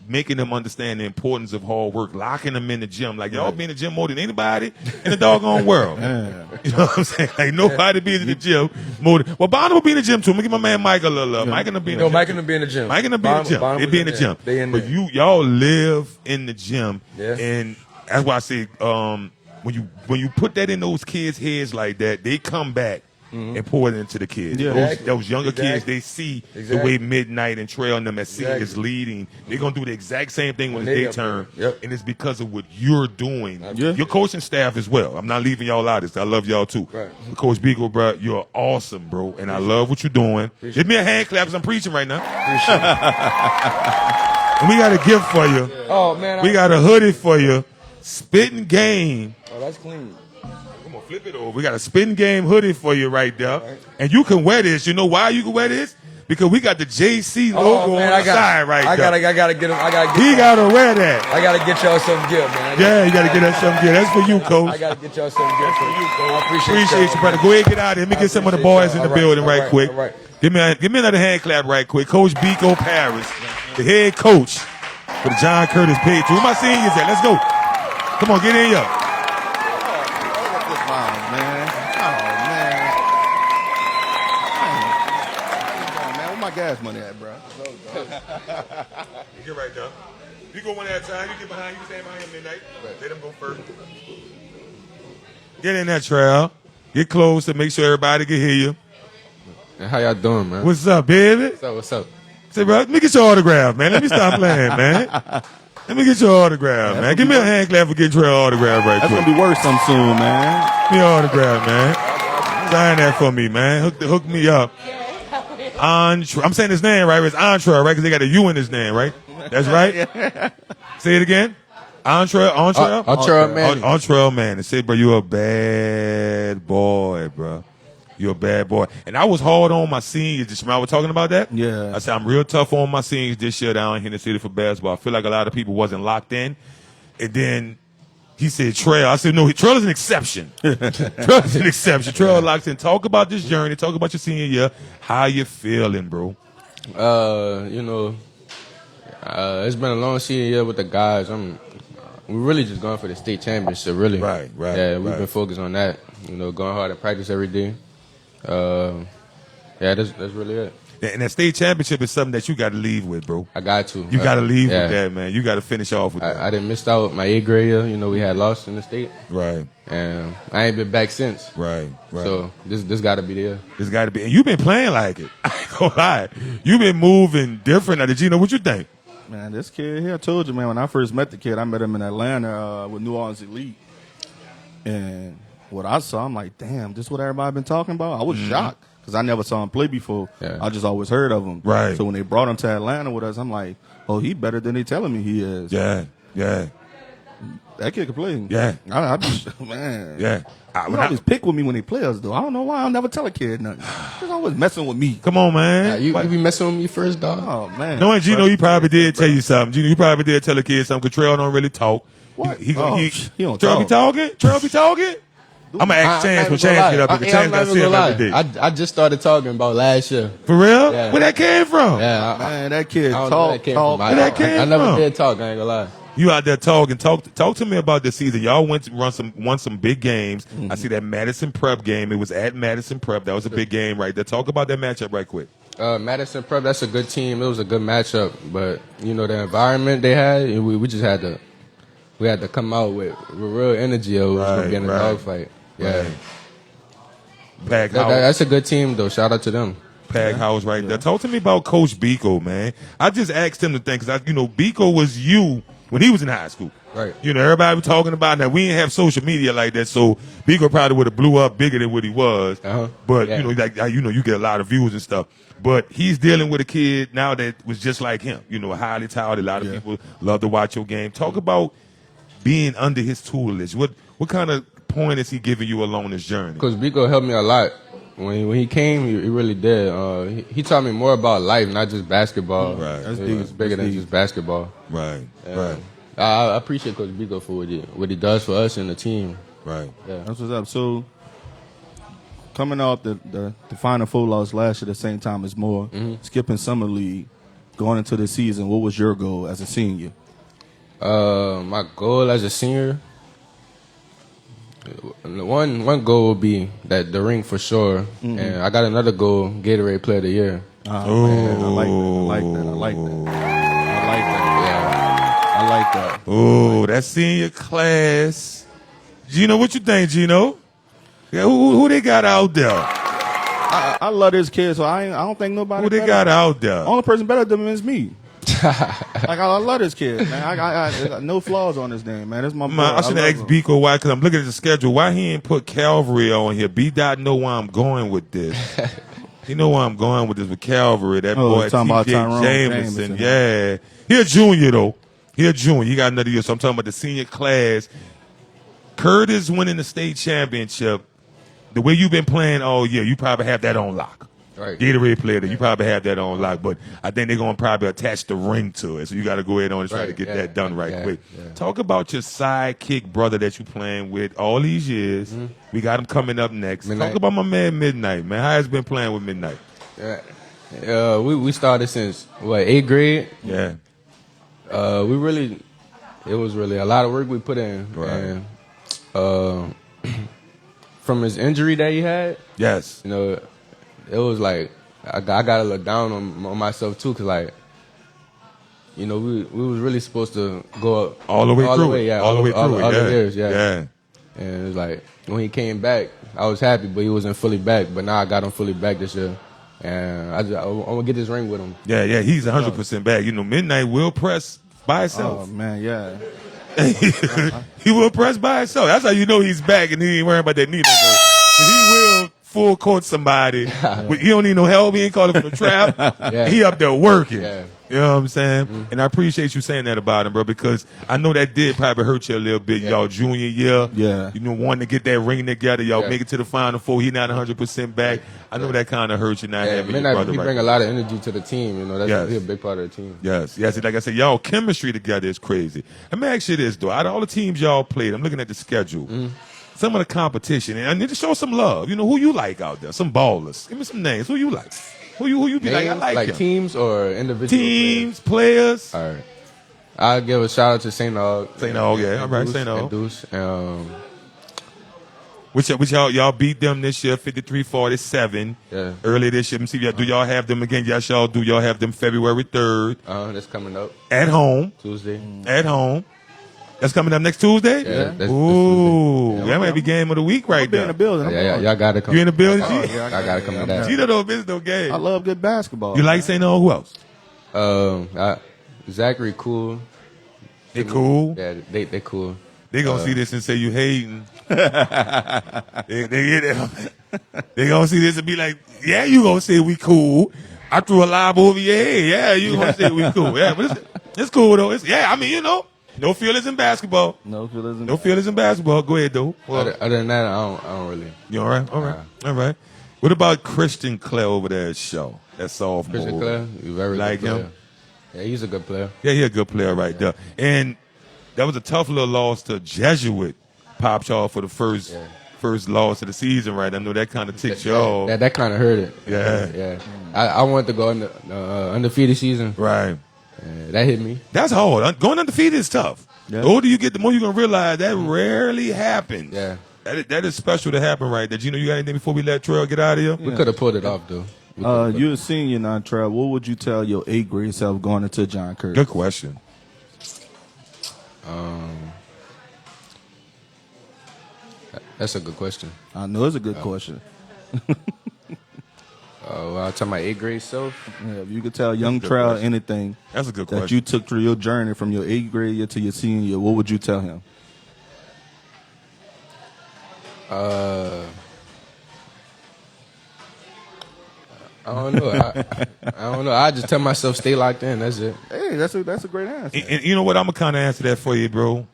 making them understand the importance of hard work, locking them in the gym. Like, y'all be in the gym more than anybody in the doggone world. You know what I'm saying? Like, nobody be in the gym more than... Well, Bonner will be in the gym, too. Let me give my man Mike a little love. Mike and be in the gym. Mike and be in the gym. Mike and be in the gym. They be in the gym. But y'all live in the gym. And that's why I say... when you put that in those kids' heads like that, they come back and pour it into the kids. Those younger kids, they see the way Midnight and Trail and them at sea is leading. They're going to do the exact same thing when it's their turn. And it's because of what you're doing. Your coaching staff as well. I'm not leaving y'all out of this. I love y'all too. Coach Beagle, bro, you're awesome, bro. And I love what you're doing. Give me a hand clap because I'm preaching right now. And we got a gift for you. Oh, man. We got a hoodie for you. Spittin' Game. Oh, that's clean. Come on, flip it over. We got a Spittin' Game hoodie for you right there. And you can wear this. You know why you can wear this? Because we got the JC logo on the side right there. I gotta get him. He gotta wear that. I gotta get y'all some gift, man. You gotta get us some gift. That's for you, Coach. I gotta get y'all some gift. For you, Coach. I appreciate you, brother. Go ahead and get out of here. Let me get some of the boys in the building right quick. Give me another hand clap right quick. Coach Biko Paris, the head coach for the John Curtis Patriots. Where my seniors at? Let's go. Come on, get in here. Gas money at, bro. Get right there. You go one at a time. You get behind. You stand behind him midnight. Let him go first. Get in that trail. Get close and make sure everybody can hear you. How y'all doing, man? What's up, baby? What's up? Say, bro, let me get your autograph, man. Let me stop playing, man. Let me get your autograph, man. Give me a hand clap for getting Trail autograph right quick. That's gonna be worth some soon, man. Give me your autograph, man. Sign that for me, man. Hook me up. I'm saying his name right. It's Entree, right? Because they got a U in his name, right? That's right. Say it again. Entree man. Entree man. And say, bro, you a bad boy, bro. You're a bad boy. And I was hard on my seniors. Did you remember I was talking about that? Yeah. I said I'm real tough on my seniors this year down here in the city for basketball. I feel like a lot of people wasn't locked in. And then he said, Trail. I said, no, Trail is an exception. Trail is an exception. Trail locks in. Talk about this journey. Talk about your senior year. How you feeling, bro? It's been a long senior year with the guys. We're really just going for the state championship, really. Right. Yeah, we've been focused on that. Going hard at practice every day. That's really it. And that state championship is something that you got to leave with, bro. I got to. You got to leave with that, man. You got to finish off with that. I didn't miss out my 8th grade year. We had lost in the state. Right. And I ain't been back since. Right. So this got to be there. This got to be. And you've been playing like it. I ain't gonna lie. You've been moving different. Now, did you know what you think? Man, this kid here, I told you, man, when I first met the kid, I met him in Atlanta with New Orleans Elite. And what I saw, I'm like, damn, this is what everybody been talking about? I was shocked. Because I never saw him play before. Yeah. I just always heard of him. Right. So when they brought him to Atlanta with us, I'm like, oh, he better than they telling me he is. Yeah. That kid can play. Yeah. I just, man. Yeah. You always pick with me when they play us, though. I don't know why. I'll never tell a kid nothing. He's always messing with me. Come on, man. You be messing with me first, dog? Oh, man. Knowing Gino, he probably did tell you something. Gino, you probably did tell a kid something because Trail don't really talk. What? He don't Trail talk. be talking? Trail be talking? I'm going to ask Chance when Chance get up here. Chance got to see him every day. I just started talking about last year. For real? Yeah. Where that came from? Yeah. Man, that kid talk. Where that came from? I never did talk, I ain't gonna lie. You out there talking. Talk to me about this season. Y'all won some big games. I see that Madison Prep game. It was at Madison Prep. That was a big game right there. Talk about that matchup right quick. Madison Prep, that's a good team. It was a good matchup. But, the environment they had, we just had to come out with real energy. It was going to be in a dogfight. Yeah. Right. Pack House. That's a good team, though. Shout out to them. Pack House right there. Talk to me about Coach Biko, man. I just asked him to think because Biko was you when he was in high school. Right. Everybody was talking about that. We didn't have social media like that, so Biko probably would have blew up bigger than what he was. But you get a lot of views and stuff. But he's dealing with a kid now that was just like him. Highly talented. A lot of people love to watch your game. Talk about being under his tutelage. What kind of point is he giving you along this journey? Because Biko helped me a lot. When he came, he really did. He taught me more about life, not just basketball. Right. It's bigger than just basketball. Right. I appreciate Coach Biko for what he does for us and the team. Right. Yeah. That's what's up. So, coming off the Final Four loss last year, at the same time as Moore, skipping summer league, going into the season, what was your goal as a senior? My goal as a senior, one goal would be that the ring for sure, and I got another goal, Gatorade Player of the Year. Oh, man, I like that. Oh, that senior class. Gino, what you think, Gino? Yeah, who they got out there? I love this kid, so I don't think nobody. Who they got out there? Only person better than him is me. Like I love this kid, man. I got no flaws on this name, man. This my boy. I should have asked Biko why, because I'm looking at the schedule. Why he ain't put Calvary on here? B-Dot know where I'm going with this. He know where I'm going with this with Calvary. That boy, T.J. Jameson. Yeah. He a junior, though. He a junior. He got another year. So I'm talking about the senior class. Curtis winning the state championship. The way you've been playing all year, you probably have that on lock. Right. Gatorade player, you probably have that on lock. But I think they're going to probably attach the ring to it. So you got to go ahead on and try to get that done quick. Yeah. Talk about your sidekick brother that you playing with all these years. We got him coming up next. Midnight. Talk about my man Midnight, man. How has been playing with Midnight? Yeah. We started since, 8th grade? Yeah. It was really a lot of work we put in. Right. And, from his injury that he had, Yes. It was like I got to look down on myself too, cause like, we was really supposed to go up all the way through. All the way through all the years, yeah. And it was like when he came back, I was happy, but he wasn't fully back. But now I got him fully back this year, and I want to get this ring with him. Yeah, he's 100% back. Midnight will press by itself. Oh man, yeah. He will press by himself. That's how you know he's back and he ain't worrying about that knee no more. He will full court somebody. He don't need no help. He ain't calling for the trap. He up there working. Yeah. You know what I'm saying? And I appreciate you saying that about him, bro, because I know that did probably hurt you a little bit, y'all junior year. Yeah. Wanting to get that ring together. Y'all make it to the Final Four. He not 100% back. I know that kind of hurt you not having your brother he bring a lot of energy to the team. He's a big part of the team. Yes. Like I said, y'all chemistry together is crazy. Let me ask you this, though. Out of all the teams y'all played, I'm looking at the schedule. Some of the competition, and I need to show some love. Who you like out there? Some ballers. Give me some names. Who you like? Who you be names, like? I like him. Teams or individual teams, players. All right. I'll give a shout out to St. Aug. St. Aug, yeah. All right, St. Aug. Deuce. Which y'all beat them this year, 53-47. Yeah. Earlier this year. Let me see, do y'all have them again? Yes, y'all do. Y'all have them February 3rd. That's coming up. At home. Tuesday. At home. That's coming up next Tuesday? Yeah. That's Ooh. That might be game of the week right there. In the building. Yeah, y'all got to come. You in the building, G? I got to come to that. G don't miss no game. I love good basketball. You like St. Aug? Who else? Zachary cool. They cool? Yeah, they cool. They gonna see this and say you hating. they gonna see this and be like, yeah, you gonna say we cool. I threw a lob over your head. Yeah, you gonna say we cool. Yeah, but it's cool though. No feelings in basketball. No feelings in basketball. Go ahead though. Well, other than that, I don't really. You all right? All right. What about Christian Clare over there at Shaw? That sophomore. Christian Clare, he's very like good player. him. Yeah, he's a good player. Yeah, he's a good player right there. And that was a tough little loss to Jesuit Pop Shaw for the first loss of the season, right? I know that kind of ticked you off. That kind of hurt it. Yeah. I wanted to go undefeated season. Right. That hit me. That's hard. Going undefeated is tough. Yeah. The older you get, the more you're going to realize that rarely happens. Yeah. That is special to happen right there. You got anything before we let Trail get out of here? We could have pulled it off, though. You're a senior now, Trail. What would you tell your 8th grade self going into John Curtis? Good question. That's a good question. I know it's a good question. I'll tell my 8th grade self. Yeah, if you could tell young Trail anything that's a good question. that you took through your journey from your 8th grade year to your senior year, what would you tell him? I don't know. I don't know. I just tell myself stay locked in. That's it. Hey, that's a great answer. And you know what? I'm gonna kind of answer that for you, bro.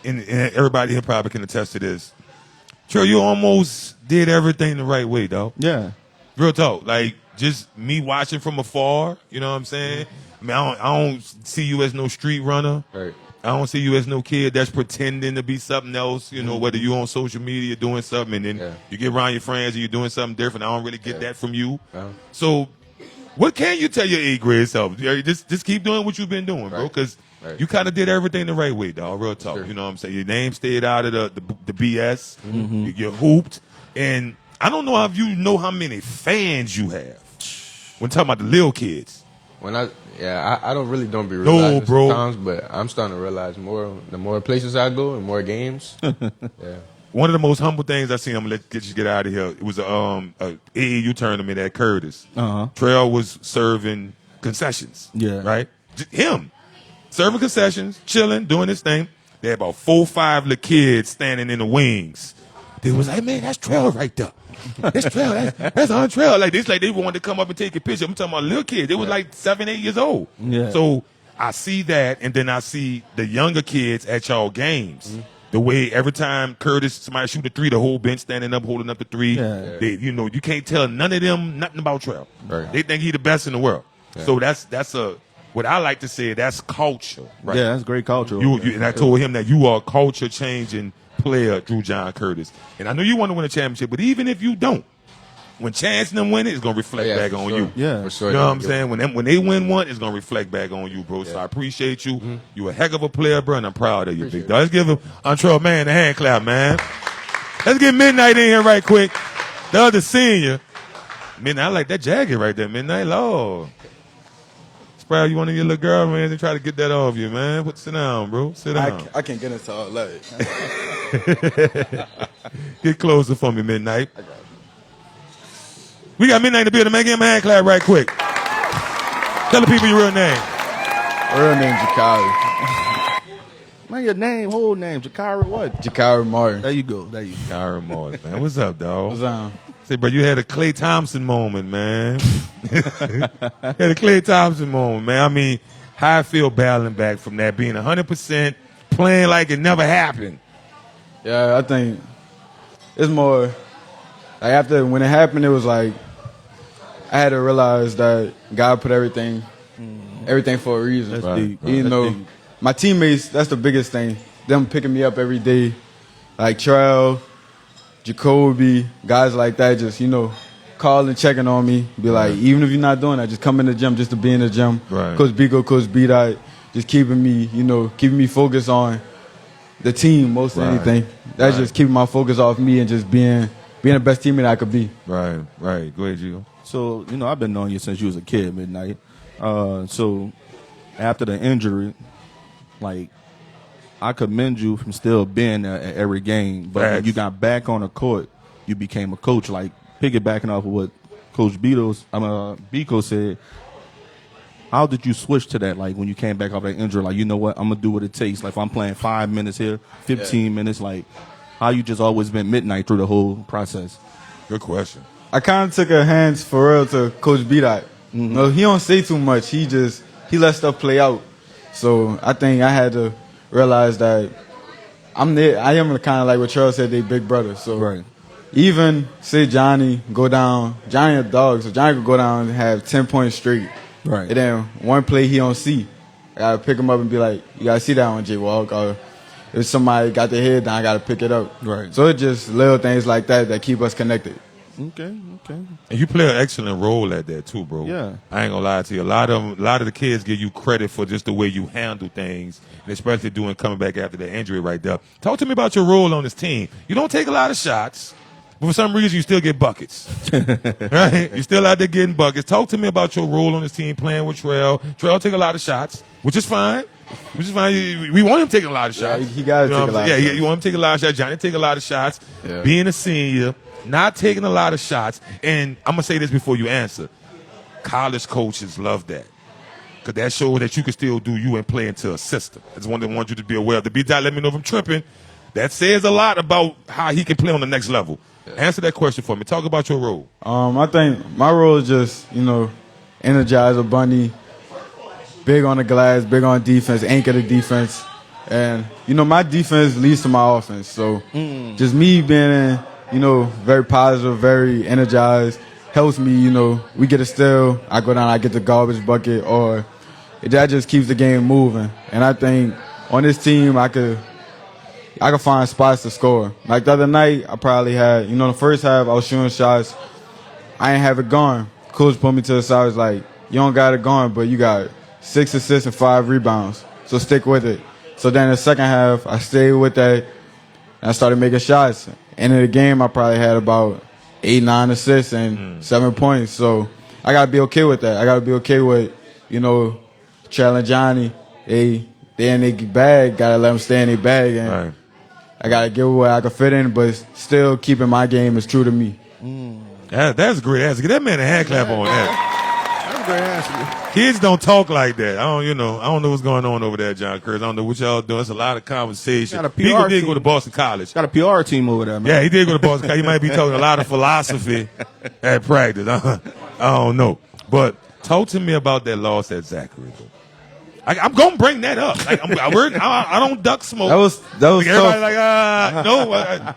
And everybody here probably can attest to this. Trail, you almost did everything the right way, though. Yeah. Real talk. Like, just me watching from afar, you know what I'm saying? I mean, I don't see you as no street runner. Right. I don't see you as no kid that's pretending to be something else, you know, whether you on social media doing something and then you get around your friends and you're doing something different. I don't really get that from you. So what can you tell your 8th grade self? Just keep doing what you've been doing, bro, because you kind of did everything the right way, dog. Real talk. Sure. You know what I'm saying? Your name stayed out of the BS. You hooped. And I don't know if you know how many fans you have. When talking about the little kids. I don't be realizing sometimes, but I'm starting to realize more. The more places I go and more games. One of the most humble things I seen, I'm gonna get out of here. It was a AAU tournament at Curtis. Trail was serving concessions. Right? Him serving concessions, chilling, doing his thing. They had about 4 or 5 little kids standing in the wings. They was like, man, that's Trail right there. That's Trail. That's on Trail. Like this, like they wanted to come up and take a picture. I'm talking about little kids. They was like 7, 8 years old. So I see that, and then I see the younger kids at y'all games. The way every time Curtis somebody shoot a 3, the whole bench standing up, holding up the 3. They, you know, you can't tell none of them nothing about Trail. They think he the best in the world. So that's a what I like to say. That's culture. Right? Yeah, that's great culture. And I told him that you are a culture changing player, Drew John Curtis. And I know you want to win a championship, but even if you don't, when Chance and them win it, it's gonna reflect back on you. Yeah, for sure. You know what I'm saying? When they win one, it's gonna reflect back on you, bro. So I appreciate you. You a heck of a player, bro, and I'm proud of you, big dog. Let's give him Antrell Man a hand clap, man. Let's get Midnight in here right quick. The other senior. Midnight, I like that jacket right there, Midnight. Lord. Sprout, you one of your little girl, man, they try to get that off you, man. Sit down, bro. Sit down. I can't get into all that. Get closer for me, Midnight. We got Midnight in the building, man. Give him a hand clap right quick. Tell the people your real name. Real name Jakari. Man, your name, whole name, Jakari what? Jakari Martin. There you go. Kyra Morris, man. What's up, dog? What's up? Say, bro, you had a Klay Thompson moment, man. Had a Klay Thompson moment, man. I mean, how I feel battling back from that, being 100%, playing like it never happened. Yeah, I think it's more like after when it happened, it was like I had to realize that God put everything for a reason. That's deep, bro. You know, my teammates, that's the biggest thing. Them picking me up every day, like Trell, Jacoby, guys like that, just, you know, calling, checking on me, be like, even if you're not doing that, just come in the gym just to be in the gym. Right. Coach Biko, Coach B-Dot, just keeping me focused on the team most than anything. That's just keeping my focus off me and just being the best teammate I could be. Right. Go ahead, Gio. So, you know, I've been knowing you since you was a kid, Midnight. So after the injury, like, I commend you from still being there at every game. But when you got back on the court, you became a coach. Like, piggybacking off of what Coach Biko said, how did you switch to that? Like, when you came back off that injury, like, you know what, I'm going to do what it takes. Like, if I'm playing 5 minutes here, 15 minutes, like, how you just always been Midnight through the whole process? Good question. I kind of took a hands for real to Coach B-Dot. No, he don't say too much. He let stuff play out. So I think I had to realize that I'm there. I am kind of like what Charles said, they big brother. So even say Johnny go down, Johnny a dog, so Johnny could go down and have 10 points straight. Right. And then one play he don't see, I gotta pick him up and be like, you gotta see that one, J Walk. Or if somebody got their head down, I gotta pick it up. Right. So it's just little things like that keep us connected. Okay. And you play an excellent role at that too, bro. Yeah. I ain't gonna lie to you. A lot of the kids give you credit for just the way you handle things, and especially coming back after the injury right there. Talk to me about your role on this team. You don't take a lot of shots, but for some reason you still get buckets. Right? You're still out there getting buckets. Talk to me about your role on this team, playing with Trell. Trell take a lot of shots, which is fine. We want him taking a lot of shots. Yeah, he got to take a lot of shots. Yeah, you want him to take a lot of shots. Johnny take a lot of shots. Yeah. Being a senior, not taking a lot of shots. And I'm going to say this before you answer. College coaches love that. Because that shows that you can still do you and play into a system. That's one that wants you to be aware of. The B-Dot, let me know if I'm tripping. That says a lot about how he can play on the next level. Yeah. Answer that question for me. Talk about your role. I think my role is just, energizer bunny, big on the glass, big on defense, anchor the defense. And, my defense leads to my offense. So just me being very positive, very energized, helps me, we get a steal, I go down, I get the garbage bucket, or that just keeps the game moving. And I think on this team, I could find spots to score. Like the other night, I probably had, the first half I was shooting shots. I ain't have it going. Coach put me to the side. Was like, you don't got it going, but you got 6 assists and 5 rebounds. So stick with it. So then the second half, I stayed with that. And I started making shots. End of the game, I probably had about 8, 9 assists and 7 points. So I gotta be okay with that. I gotta be okay with, trailing Johnny. They in their bag. Gotta let them stay in their bag. And Right. I gotta get where I can fit in, but still keeping my game is true to me. That's a great answer. Get that man a hand clap on that. That's a great answer. Kids don't talk like that. I don't know what's going on over there, John Curtis. I don't know what y'all doing. It's a lot of conversation. Got a PR People did team. go to Boston College. Got a PR team over there, man. Yeah, he did go to Boston College. He might be talking a lot of philosophy at practice. I don't know. But talk to me about that loss at Zachary. I'm gonna bring that up. Like, I don't duck smoke. That was like, tough. everybody no.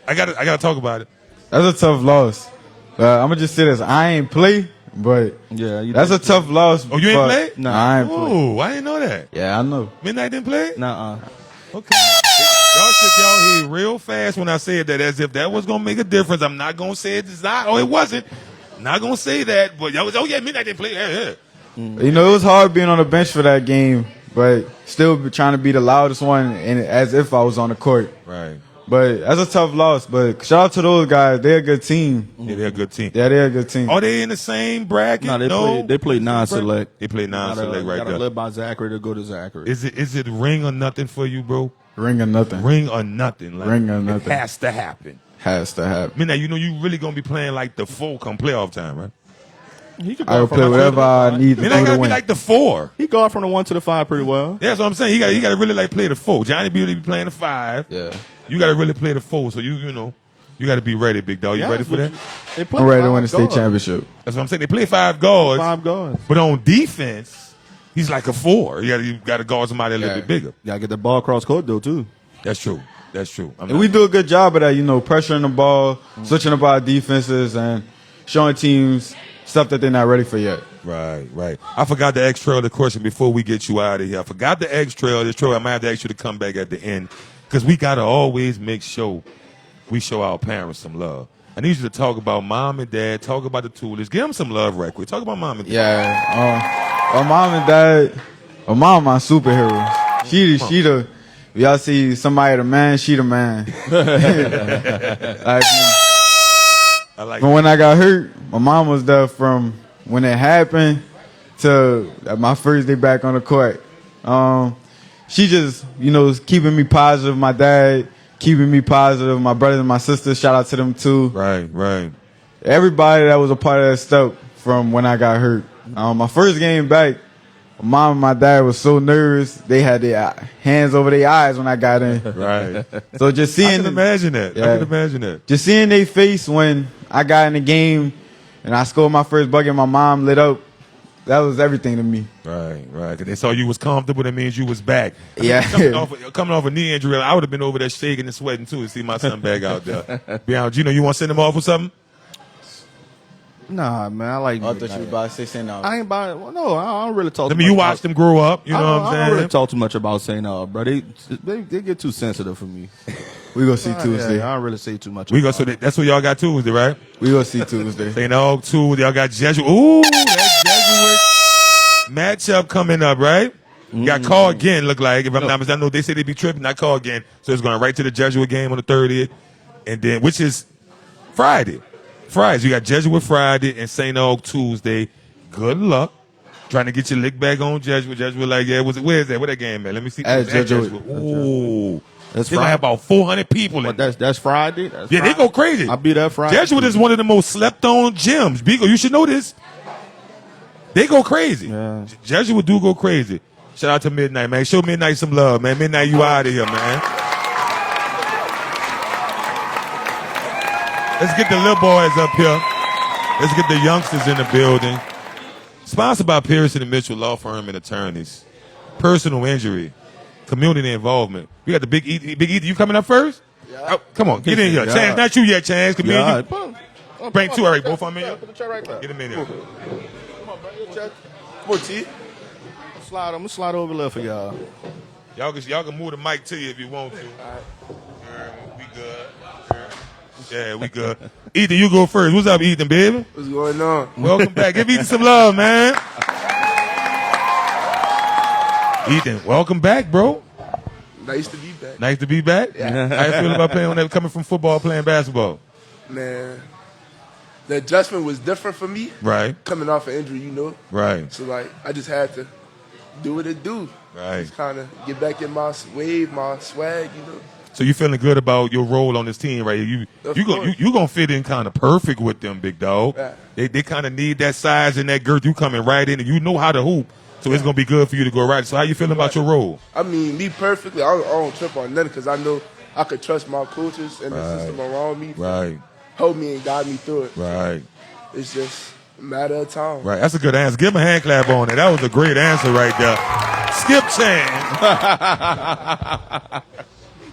I gotta talk about it. That's a tough loss. I'm gonna just say this: I ain't play, but Yeah, that's a tough loss. Oh, you ain't but- play? Nah, I ain't play. Oh, I didn't know that. Yeah, I know. Midnight didn't play? Nuh-uh. Okay. Y'all shook y'all head real fast when I said that, as if that was gonna make a difference. I'm not gonna say it's not. Oh, it wasn't. I'm not gonna say that. But y'all was, oh yeah, Midnight didn't play. Yeah. It was hard being on the bench for that game, but still trying to be the loudest one, and as if I was on the court. Right. But that's a tough loss. But shout out to those guys; they're a good team. Yeah, they're a good team. Yeah, they're a good team. Are they in the same bracket? No, they play non-select. They play non-select right Gotta there. live by Zachary to go to Zachary. Is it ring or nothing for you, bro? Ring or nothing. Ring or nothing. Like, Ring or nothing. It has to happen. Has to happen. Midnight, you really gonna be playing like the 4 come playoff time, right? He could I will from play the 1 to whatever the I 5. need to Midnight do to gotta be win. like the 4. He guard from the 1 to the 5 pretty well. Yeah, that's what I'm saying. He got to really like play the 4. Johnny B really be playing the 5. Yeah. You got to really play the 4. So you got to be ready, big dog. You ready for that? They play I'm ready to 5 win the state guards. championship. That's what I'm saying. They play 5 guards, 5 guards. but on defense, he's like a 4. You got to guard somebody a little bit bigger. Gotta get the ball across court though too. That's true. And we do a good job of that, pressuring the ball, switching up our defenses, and showing teams stuff that they're not ready for yet. Right. I forgot the X Trail the question before we get you out of here. I forgot the X Trail. This Trail, I might have to ask you to come back at the end because we got to always make sure we show our parents some love. I need you to talk about mom and dad, talk about the Toolies. Give them some love right quick. Talk about mom and dad. Yeah. My mom and dad, my mom, my superheroes. She the, if y'all see somebody the man, she the man. Like, I like from when I got hurt, my mom was there from when it happened to my first day back on the court. She just, was keeping me positive. My dad keeping me positive. My brothers and my sisters, shout out to them too. Right. Everybody that was a part of that step from when I got hurt. My first game back, my mom and my dad was so nervous. They had their hands over their eyes when I got in. Right. So just seeing, I can imagine that. Yeah. I can imagine that. just seeing their face when I got in the game and I scored my first bucket, my mom lit up. That was everything to me. Right. Because they saw you was comfortable. That means you was back. Yeah. Coming off a knee injury, I would have been over there shaking and sweating too to see my son back out there. Beyond, you want to send him off with something? Nah, man, I like. I thought you were about to say something else. I ain't about it. Well, no, I don't really talk. I mean, you watched them grow up. You know what I'm I saying? don't really talk too much about St. Aug, bro. They get too sensitive for me. We gonna see Tuesday. Yeah, I don't really say too much. We go. about So it. that's what y'all got Tuesday, right? We gonna see Tuesday. St. Aug 2. Y'all got Jesuit. Ooh, that Jesuit matchup coming up, right? Got call again. Look like if I'm not mistaken, I know they say they be tripping. Not call again. So it's going right to the Jesuit game on the 30th, and then which is Friday. Fridays. You got Jesuit Friday and St. Aug Tuesday. Good luck. Trying to get your lick back on Jesuit. Jesuit like, yeah, where's that? Where that game at? Let me see. At Jesuit. Ooh. That's They might have about 400 people in But that's Friday. That's Yeah, they Friday. go crazy. I'll be there Friday. Jesuit is one of the most slept on gyms. Beagle, you should know this. They go crazy. Yeah. Jesuit do go crazy. Shout out to Midnight, man. Show Midnight some love, man. Midnight, you out of here, man. Let's get the little boys up here. Let's get the youngsters in the building. Sponsored by Pearson and Mitchell Law Firm and Attorneys. Personal injury. Community involvement. We got the Big E. Big E, you coming up first? Yeah. Oh, come on, get in here. Yeah. Chance, not you yet, Chance. Come Yeah. in. Bring two, all right, both of them in here. Put the chair right there. Get them in here. Come on, bring your chair. Come on, T. I'm gonna slide over left for y'all. Y'all can move the mic to you if you want to. We good. Yeah, we good. Ethan, you go first. What's up, Ethan, baby? What's going on? Welcome back. Give Ethan some love, man. Ethan, welcome back, bro. Nice to be back. Nice to be back. Yeah. How you feel about coming from football, playing basketball? Man, the adjustment was different for me. Right. Coming off an injury, Right. So, like, I just had to do what it do. Right. Just kind of get back in my wave, my swag, So you feeling good about your role on this team, right? You gonna fit in kind of perfect with them, big dog. Right. They kind of need that size and that girth. You coming right in, and you know how to hoop, so it's gonna be good for you to go right. So how you feeling about your role? I mean, me perfectly, I don't trip on nothing because I know I could trust my coaches and the system around me. Right. Hold me and guide me through it. Right. It's just a matter of time. Right. That's a good answer. Give him a hand clap on it. That was a great answer right there. Skip chance.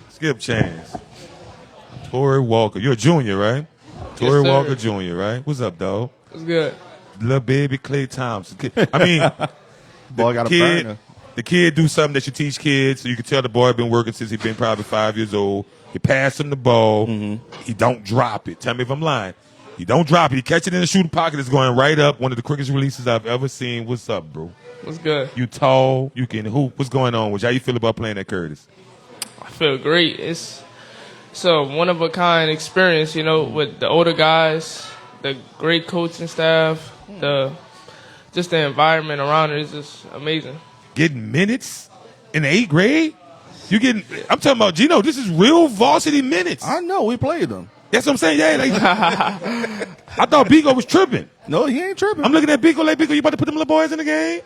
Skip chance. Torrey Walker. You're a junior, right? Torrey Walker Jr., right? What's up, dog? What's good? Little baby Klay Thompson. I mean, boy got a burner. The kid do something that you teach kids, so you can tell the boy been working since he been probably 5 years old. You pass him the ball. Mm-hmm. He don't drop it. Tell me if I'm lying. He don't drop it. He catch it in the shooting pocket. It's going right up. One of the quickest releases I've ever seen. What's up, bro? What's good? You tall. You can hoop. What's going on with you? How you feel about playing at Curtis? I feel great. It's a one-of-a-kind experience, with the older guys, the great coaching staff, just the environment around it is just amazing. Getting minutes in the 8th grade? I'm talking about, Gino, this is real varsity minutes. I know, we played them. That's what I'm saying. Yeah, like, I thought Biko was tripping. No, he ain't tripping. I'm looking at Biko like, Biko, you about to put them little boys in the game?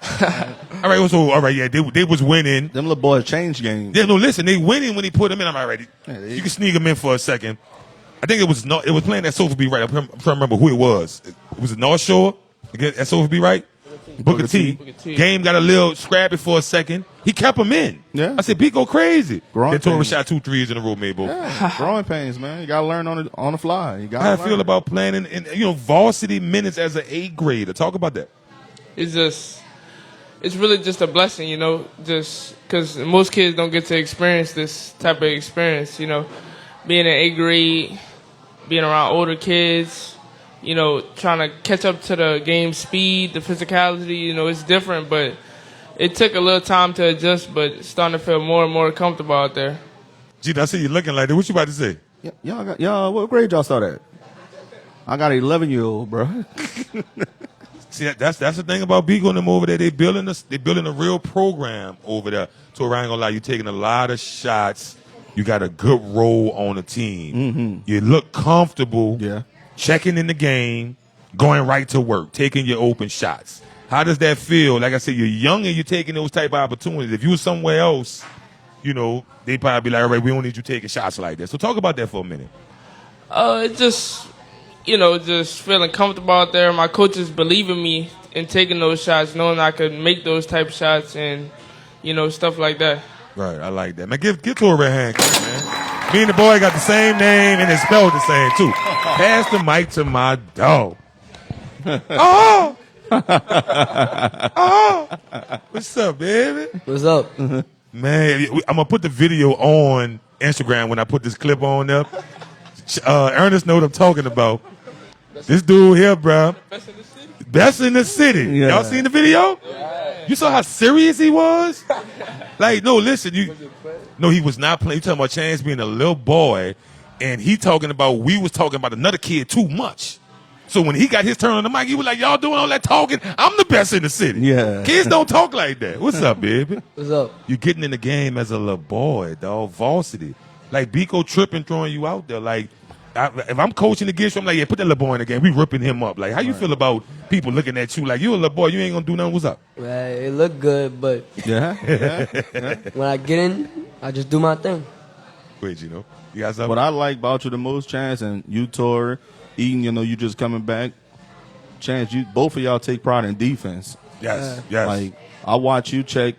All right, yeah, they was winning. Them little boys changed games. Yeah, no, listen, they winning when he put them in. I'm all right. You can sneak them in for a second. I think it was playing at Sophie B, right? I'm trying to remember who it was. It was the North Shore at Sophie B, right? Booker T. Game got a little scrappy for a second. He kept him in. Yeah. I said, Biko crazy. Growing Torrey pains. shot 2 threes in a row, maybe. Yeah, growing pains, man. You got to learn on the fly. You How I gotta feel about playing in varsity minutes as an 8th grader. Talk about that. It's really just a blessing, just because most kids don't get to experience this type of experience, being in 8th grade, being around older kids, trying to catch up to the game speed, the physicality, it's different, but it took a little time to adjust, but it's starting to feel more and more comfortable out there. Gee, I see you looking like that. What you about to say? Y'all, what grade y'all start at? I got an 11-year-old, bro. See, that's the thing about Biko and them over there. They building a real program over there. So I ain't gonna lie, you taking a lot of shots. You got a good role on the team. Mm-hmm. You look comfortable. Yeah. Checking in the game, going right to work, taking your open shots. How does that feel? Like I said, you're young and you're taking those type of opportunities. If you were somewhere else, they'd probably be like, all right, we don't need you taking shots like that. So talk about that for a minute. It just, just feeling comfortable out there. My coaches believe in me in taking those shots, knowing I could make those type of shots and, stuff like that. Right, I like that. Man, give Torrey a hand, man. Me and the boy got the same name and it's spelled the same, too. Pass the mic to my dog. Oh! Oh! What's up, baby? What's up? Man, I'm going to put the video on Instagram when I put this clip on up. Ernest know what I'm talking about. This dude here, bro. Best in the city. Yeah. Y'all seen the video? Yeah. You saw how serious he was? Like, no, listen. No, he was not playing. You talking about Chance being a little boy, and we was talking about another kid too much. So when he got his turn on the mic, he was like, y'all doing all that talking? I'm the best in the city. Yeah. Kids don't talk like that. What's up, baby? What's up? You getting in the game as a little boy, dog. Varsity. Like, Biko tripping, throwing you out there. Like, if I'm coaching against you, I'm like, yeah, put that little boy in the game. We ripping him up. Like, how you feel about people looking at you like, you a little boy, you ain't going to do nothing? What's up? Well, it looked good, but Yeah. when I get in, I just do my thing. Wait, you got something? What I like about you the most, Chance, and you, Torrey, Eden, you just coming back. Chance, both of y'all take pride in defense. Yes. Like, I watch you check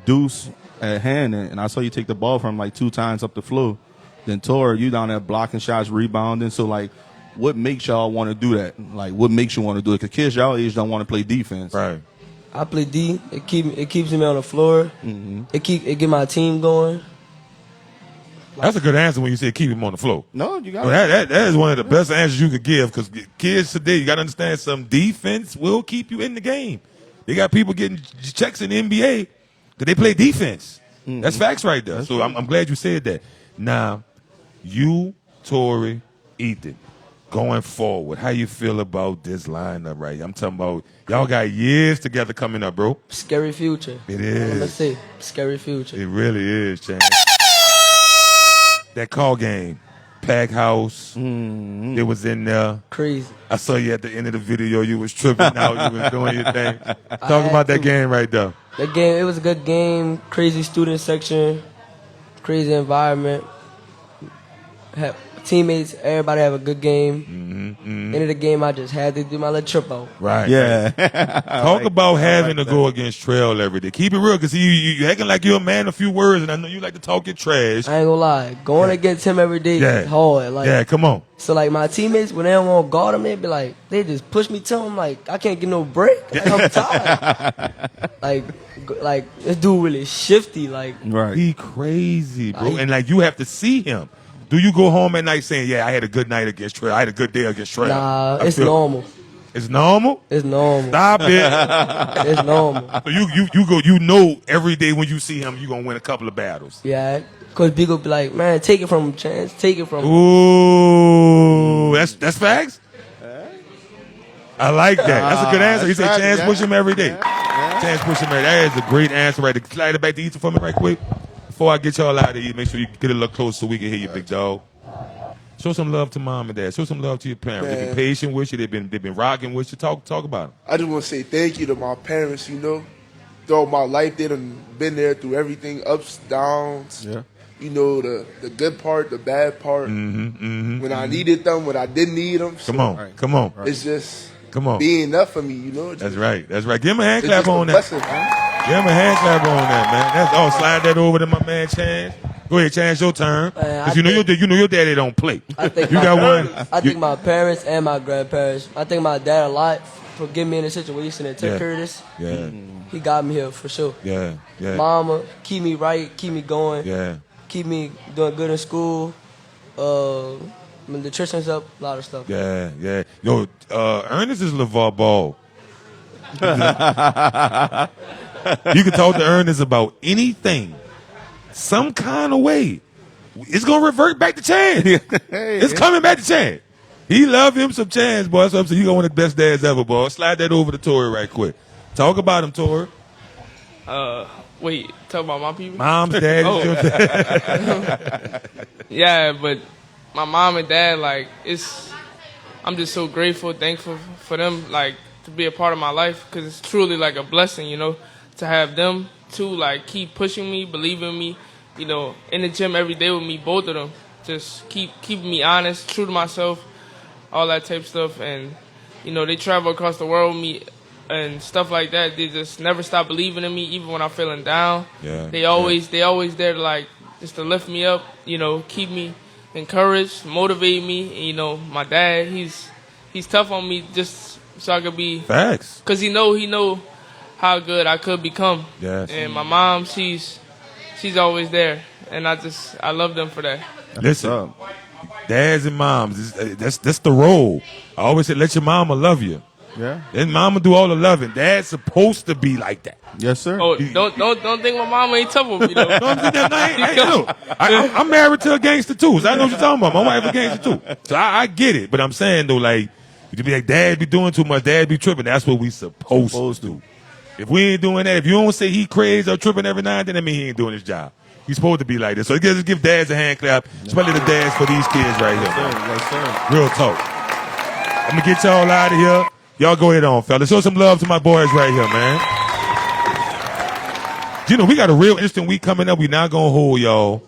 Deuce at hand, and I saw you take the ball from like 2 times up the floor. Then Torrey, you down there blocking shots, rebounding. So, like, what makes y'all want to do that? Like, what makes you want to do it? Because kids y'all age don't want to play defense. Right. I play D. It keeps me on the floor. Mm-hmm. It get my team going. That's a good answer when you say keep him on the floor. No, you got that is one of the best answers you could give because kids today, you got to understand some defense will keep you in the game. They got people getting checks in the NBA because they play defense. Mm-hmm. That's facts right there. So I'm glad you said that. Now, you, Torrey, Ethan, going forward, how you feel about this lineup right here? I'm talking about y'all got years together coming up, bro. Scary future. It is. Let's say scary future. It really is, Chance. That call game, pack house, it was in there. Crazy. I saw you at the end of the video. You was tripping out. You was doing your thing. Talk about that game right there. That game, it was a good game. Crazy student section, crazy environment. Teammates, everybody have a good game. End of the game, I just had to do my little trip out. Right. Yeah. Talk about having to go against Trail every day. Keep it real, because you acting like you're a man of few words, and I know you like to talk your trash. I ain't gonna lie. Going against him every day is hard. Like, yeah, come on. So, like, my teammates, when they don't want to guard him, they just push me to him. Like, I can't get no break. Like, I'm tired. like, this dude really shifty. Like, Right. He crazy, bro. And, like, you have to see him. Do you go home at night saying, yeah, I had a good night against Trail. I had a good day against Trail? Nah, it's normal. It's normal? It's normal. Stop it. It's normal. So you know every day when you see him, you're going to win a couple of battles. Yeah. Coach B will be like, man, take it from him, Chance. Take it from him. Ooh, that's facts? I like that. That's a good answer. He said, Chance, push him every day. Chance, push him every day. That is a great answer right there. Slide it back to Ethan for me right quick. Before I get y'all out of here, make sure you get a little close so we can hear you, big dog. Show some love to mom and dad. Show some love to your parents. They've been patient with you. They've been rocking with you. Talk about them. I just want to say thank you to my parents, you know. Throughout my life, they done been there through everything, ups, downs. Yeah. You know, the good part, the bad part. When I needed them, when I didn't need them. So Come on. it's just Come on. being enough for me, you know. That's right. Give him a hand It's clap just a on that. blessing, man. Give him a hand clap on that, man. Slide that over to my man Chance. Go ahead, Chance, your turn. Because you know your daddy don't play. I think you got one. I think my parents and my grandparents. I think my dad a lot for getting me in a situation and took care of this. Yeah. He got me here for sure. Yeah. Mama, keep me right, keep me going. Yeah. Keep me doing good in school. The church ends up, a lot of stuff. Yeah. Yo, Ernest is LeVar Ball. You can talk to Ernest about anything, some kind of way. It's gonna revert back to Chance. It's coming back to Chance. He love him some Chance, boy. So he got one of the best dads ever, boy. Slide that over to Torrey right quick. Talk about him, Torrey. Wait, talk about my people? Mom's dad. Yeah, but my mom and dad, like, I'm just so grateful, thankful for them, like, to be a part of my life, because it's truly, like, a blessing, you know, to have them, too, like, keep pushing me, believing me, you know, in the gym every day with me, both of them, just keeping me honest, true to myself, all that type of stuff, and, you know, they travel across the world with me and stuff like that. They just never stop believing in me, even when I'm feeling down. Yeah. They always there to, like, just to lift me up, you know, keep me encouraged, motivate me. And, you know, my dad, he's tough on me just so I could be. Facts. Cause he know how good I could become. Yes. And my mom, she's always there, and I love them for that. Listen, dads and moms, that's the role. I always say, let your mama love you. Yeah. Then mama do all the loving. Dad's supposed to be like that. Yes, sir. Oh, don't think my mama ain't tough with me though. I'm married to a gangster too, so I know what you're talking about. My wife a gangster too, so I get it. But I'm saying though, like, you be like, dad be doing too much, dad be tripping. That's what we supposed to. If we ain't doing that, if you don't say he crazy or tripping every now and then, that mean he ain't doing his job. He's supposed to be like this. So just give dads a hand clap, especially the dads for these kids right here. Yes, sir. Real talk. I'm gonna get y'all out of here. Y'all go ahead on, fellas. Show some love to my boys right here, man. You know, we got a real interesting week coming up. We not gonna hold y'all.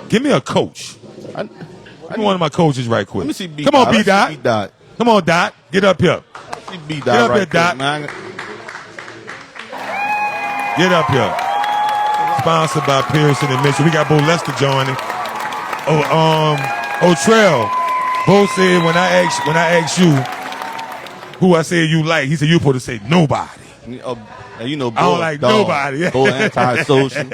Give me a coach. Give me one of my coaches right quick. Let me see B. Come on, B. Dot. Come on, Dot. Get up here. See B. Dot Get up right here, Dot. quick, man. Get up here. Sponsored by Pearson and Mitchell. We got Bo Lester joining. Trell. Bo said when I asked you who I said you like, he said you're supposed to say nobody. And you know, I don't like nobody. Boy, antisocial.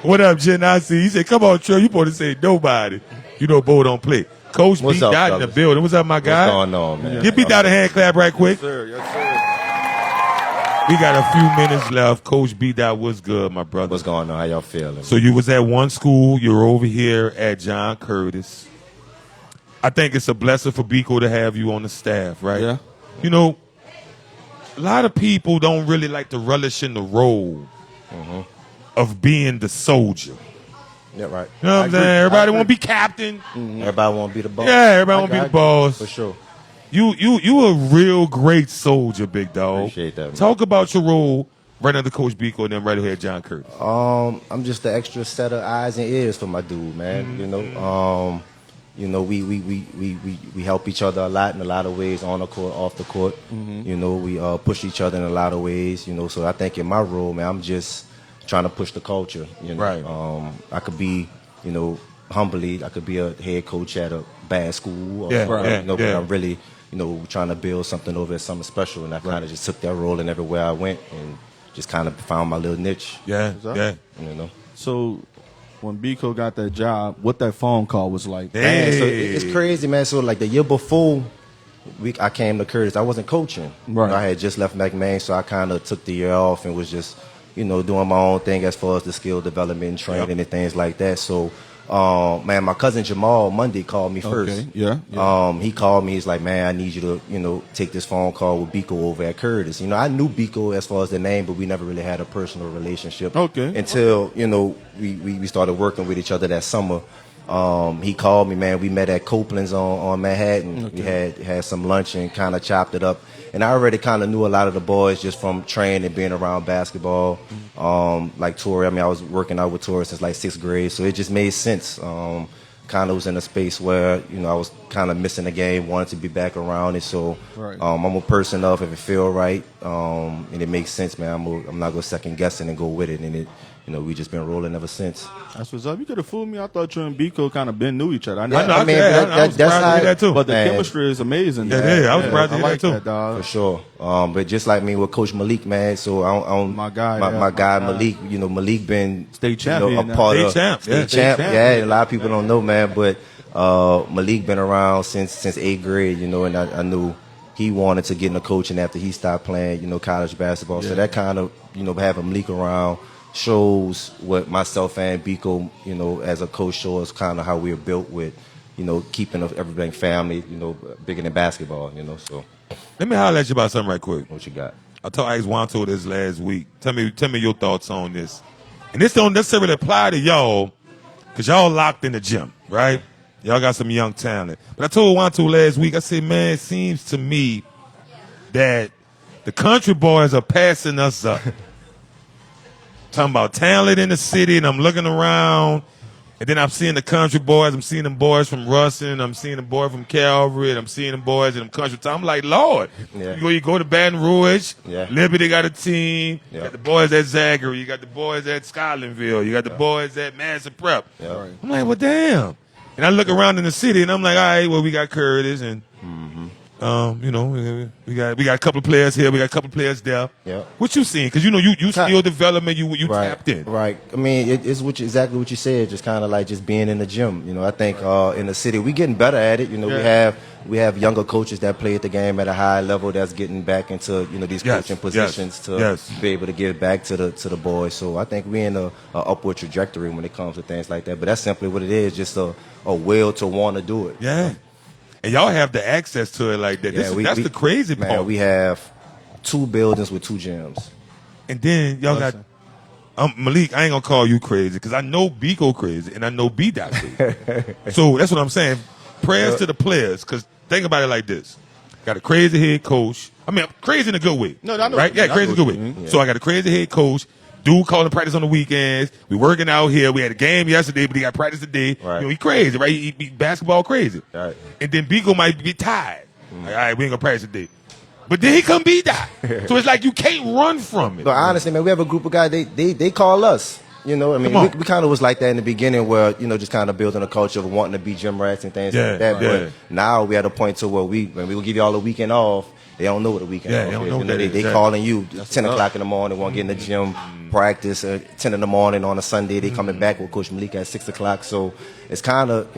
What up, Jen? I see. He said, "Come on, Trey. You supposed to say nobody. You know, Bo don't play." Coach What's beat up, Dot in the fellas? building. What's up, my guy? What's going on, man? Give beat Dot a hand clap right quick. Yes, sir. Yes, sir. We got a few minutes left. Coach beat Dot, what's good, my brother? What's going on? How y'all feeling? So you was at one school. You're over here at John Curtis. I think it's a blessing for Biko to have you on the staff, right? Yeah. You know, a lot of people don't really like to relish in the role of being the soldier. Yeah, right. You know what I'm saying? Everybody want to be captain. Everybody want to be the boss. Yeah, everybody want to be the boss. For sure. You a real great soldier, big dog. Appreciate that, man. Talk about your role right under Coach Biko and then right here at John Curtis. I'm just the extra set of eyes and ears for my dude, man. You know, we help each other a lot in a lot of ways, on the court, off the court. You know, we push each other in a lot of ways. You know, so I think in my role, man, I'm just trying to push the culture. You know, Right. I could be, you know, humbly, I could be a head coach at a bad school. Or, Yeah, but yeah. I'm really, you know, trying to build something over at Something Special, and I kind of just took that role in everywhere I went and just kind of found my little niche. Yeah, yeah. You know. So when Biko got that job, what that phone call was like? Man, so it's crazy, man. So like the year before I came to Curtis, I wasn't coaching. Right. You know, I had just left McMain, so I kind of took the year off and was just, you know, doing my own thing as far as the skill development and training and things like that. So, man, my cousin Jamal Monday called me first. Okay, yeah. He called me. He's like, man, I need you to, you know, take this phone call with Biko over at Curtis. You know, I knew Biko as far as the name, but we never really had a personal relationship. Okay. Until, you know, we started working with each other that summer. He called me, man. We met at Copeland's on Manhattan. Okay. We had some lunch and kind of chopped it up. And I already kind of knew a lot of the boys just from training and being around basketball. Like Torrey, I mean, I was working out with Torrey since like 6th grade, so it just made sense. Kind of was in a space where, you know, I was kind of missing the game, wanted to be back around it. So Right. I'm a person of if it feel right and it makes sense, man, I'm not going to second guess it and go with it. And it, you know, we just been rolling ever since. That's what's up. You could have fooled me. I thought you and Biko kind of been knew each other. I was surprised that's to hear that too. But the Man. chemistry is amazing. Yeah, it is. I was surprised to hear like that too. that, dog. For sure. But just like me with Coach Malik, man. So I don't My guy, my guy my guy. Malik. You know, Malik been State champion You know, now. a part State of champ, yeah. State champ. State champ, Yeah, yeah. a lot of people don't know, man. But Malik been around since 8th grade. You know, and I knew he wanted to get into coaching after he stopped playing, you know, college basketball. So that kind of, you know, having Malik around shows what myself and Biko, you know, as a coach, shows kind of how we're built with, you know, keeping everything family, you know, bigger than basketball, you know. So Let me holler at you about something right quick. what you got? I asked Wanto this last week. Tell me your thoughts on this. And this don't necessarily apply to y'all, because y'all locked in the gym, right? Y'all got some young talent. But I told Wanto last week, I said, man, it seems to me that the country boys are passing us up. Talking about talent in the city, and I'm looking around, and then I'm seeing the country boys. I'm seeing them boys from Russin. I'm seeing the boy from Calvary, and I'm seeing them boys in them country towns. I'm like, Lord, Yeah. you go to Baton Rouge, Yeah. Liberty got a team. You Yeah. got the boys at Zachary. You got the boys at Scotlandville. You got the boys at Madison Prep. Yeah. Right. I'm like, well, damn. And I look around in the city, and I'm like, all right, well, we got Curtis, and you know, we got a couple of players here, we got a couple of players there. Yeah. What you seeing? Because you know, you skill development, you Right. tapped in. Right. I mean, it's exactly what you said. Just kind of like just being in the gym. You know, I think in the city we getting better at it. You know, we have younger coaches that play at the game at a high level that's getting back into, you know, these Yes, coaching positions to yes. be able to give back to the boys. So I think we're in a upward trajectory when it comes to things like that. But that's simply what it is, just a will to want to do it. Yeah. And y'all have the access to it like that. That's the crazy man, part. we have 2 buildings with 2 gyms. And then y'all got Malik. I ain't gonna call you crazy because I know Biko crazy and I know B Dot crazy. So that's what I'm saying. Prayers to the players, because think about it like this: got a crazy head coach. I mean, crazy in a good way. No, I know right? what you Yeah, mean. I crazy in know a what good you way. mean. So I got a crazy head coach. Dude calling practice on the weekends. We working out here. We had a game yesterday, but he got practice today. Right. You know, he crazy, right? He basketball crazy. Right. And then Biko might be tired. Like, all right, we ain't gonna practice today. But then he come beat that. So it's like you can't run from it. But honestly, man, we have a group of guys. They call us. You know, I mean, Come on. we kind of was like that in the beginning, where, you know, just kind of building a culture of wanting to be gym rats and things Yeah, like that. yeah. But now we at a point to where we will give you all a weekend off, They don't know what a weekend Yeah, off they don't is. know You know, that they exactly. calling you 10 o'clock in the morning, want to get in the gym, practice 10 in the morning on a Sunday. They coming back with Coach Malik at 6 o'clock. So it's kind of,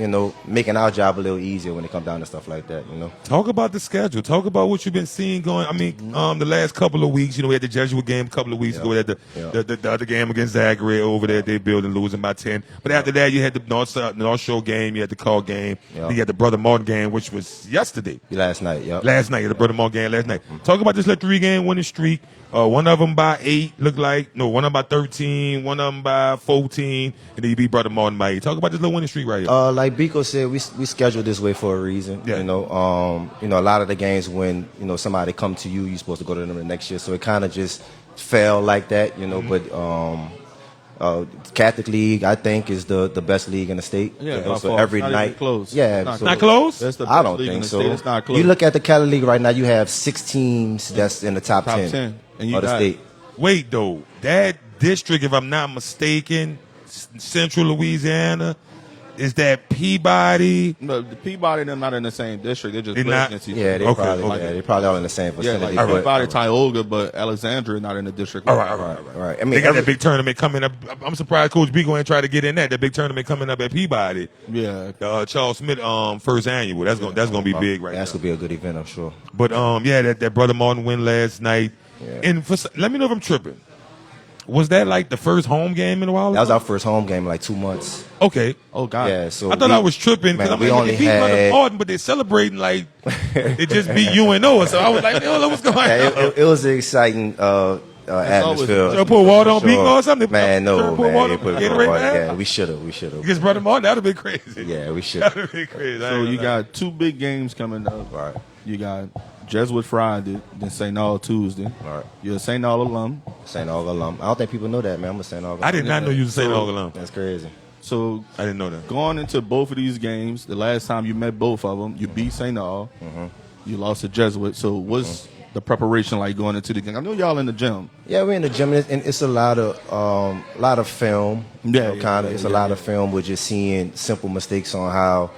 making our job a little easier when it comes down to stuff like that, Talk about the schedule. Talk about what you've been seeing going. I mean, the last couple of weeks, we had the Jesuit game a couple of weeks ago. We had the other game against Zachary over there. They building losing by 10. But after that, you had the North Shore game. You had the Call game. Yeah. You had the Brother Martin game, which was yesterday. Last night, yeah. Last night, the Brother Martin game last night. Talk about this little 3-game winning streak. One of them by 8, looked like. No, one of them by 13, one of them by 14, and then you beat Brother Martin by 8. Talk about this little winning streak right here. Like Biko said, we scheduled this way for a reason. Yeah. A lot of the games when somebody come to you, you're supposed to go to them the next year. So it kind of just fell like that, But Catholic League, I think, is the best league in the state. Yeah, so every not night, even close. yeah, Not so Not close? That's the I best don't league in think the so. state. It's not close. You look at the Cali League right now, you have 6 teams that's in the top 10, and you of the got state. Wait, though. That district, if I'm not mistaken, Central Louisiana, is that Peabody? No, the Peabody and them not in the same district. They're just They're playing not? against each Yeah, other. they Okay, probably okay. they probably all in the same Yeah, vicinity. like but- Peabody, Tioga, but Alexandria not in the district. All right. Right. I mean, They got every- that big tournament coming up. I'm surprised Coach B going to try to get in that. That big tournament coming up at Peabody. Yeah. Charles Smith first annual. That's gonna be big right that's now. gonna be a good event, I'm sure. But that Brother Martin win last night. Yeah. And let me know if I'm tripping. Was that like the first home game in a while? That was our first home game in like 2 months. Okay. Oh God. Yeah, so I thought we- I was tripping because Man, I'm we like, only they beat Brother had. Martin, but they're celebrating like it just beat UNO. So I was like, hold on, what's going on? Yeah, it was an exciting atmosphere. Should I put water on Beacon or something? Man, Should I no, put man. water You put on it Gatorade, on man? Yeah, we should have. Against Brother Martin, that would have been crazy. Yeah, we should. That would have been crazy. I So ain't you gonna lie. got 2 big games coming up. Right. You got Jesuit Friday, then St. Aul Tuesday. Right. You're a St. Aul alum. St. Aug alum. I don't think people know that, man. I'm a St. Aug alum. I did not know you was St. Aug alum. That's crazy. So I didn't know that. going into both of these games, the last time you met both of them, you beat St. Aul. You lost to Jesuit. So what's the preparation like going into the game? I know y'all in the gym. Yeah, we're in the gym, and it's a lot of film. Yeah, kind of. yeah, It's yeah, a lot of film. We're just seeing simple mistakes on how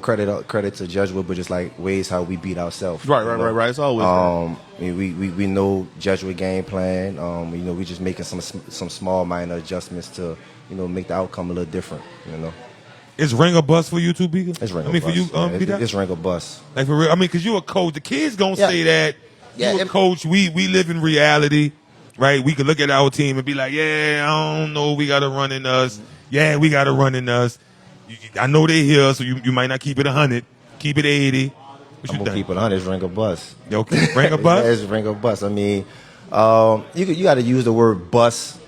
credit to Jesuit, but just like ways how we beat ourselves. Right. It's always We know Jesuit game plan. We just making some small minor adjustments to make the outcome a little different. Is ring a bus for you too, Beaker? It's ring. I mean, for you, yeah, Peter? it's ring a bus. Like for real. I mean, because you're a coach. The kids gonna Yeah. say that. Yeah, You a coach. We live in reality, right? We could look at our team and be like, yeah, I don't know. We got to run in us. Yeah, we got to run in us. I know they here, so you might not keep it 100. Keep it 80. What I'm you gonna think? keep it 100. It's ring a bus. Okay, ring a bus? It's ring a bus. I mean, you got to use the word bus.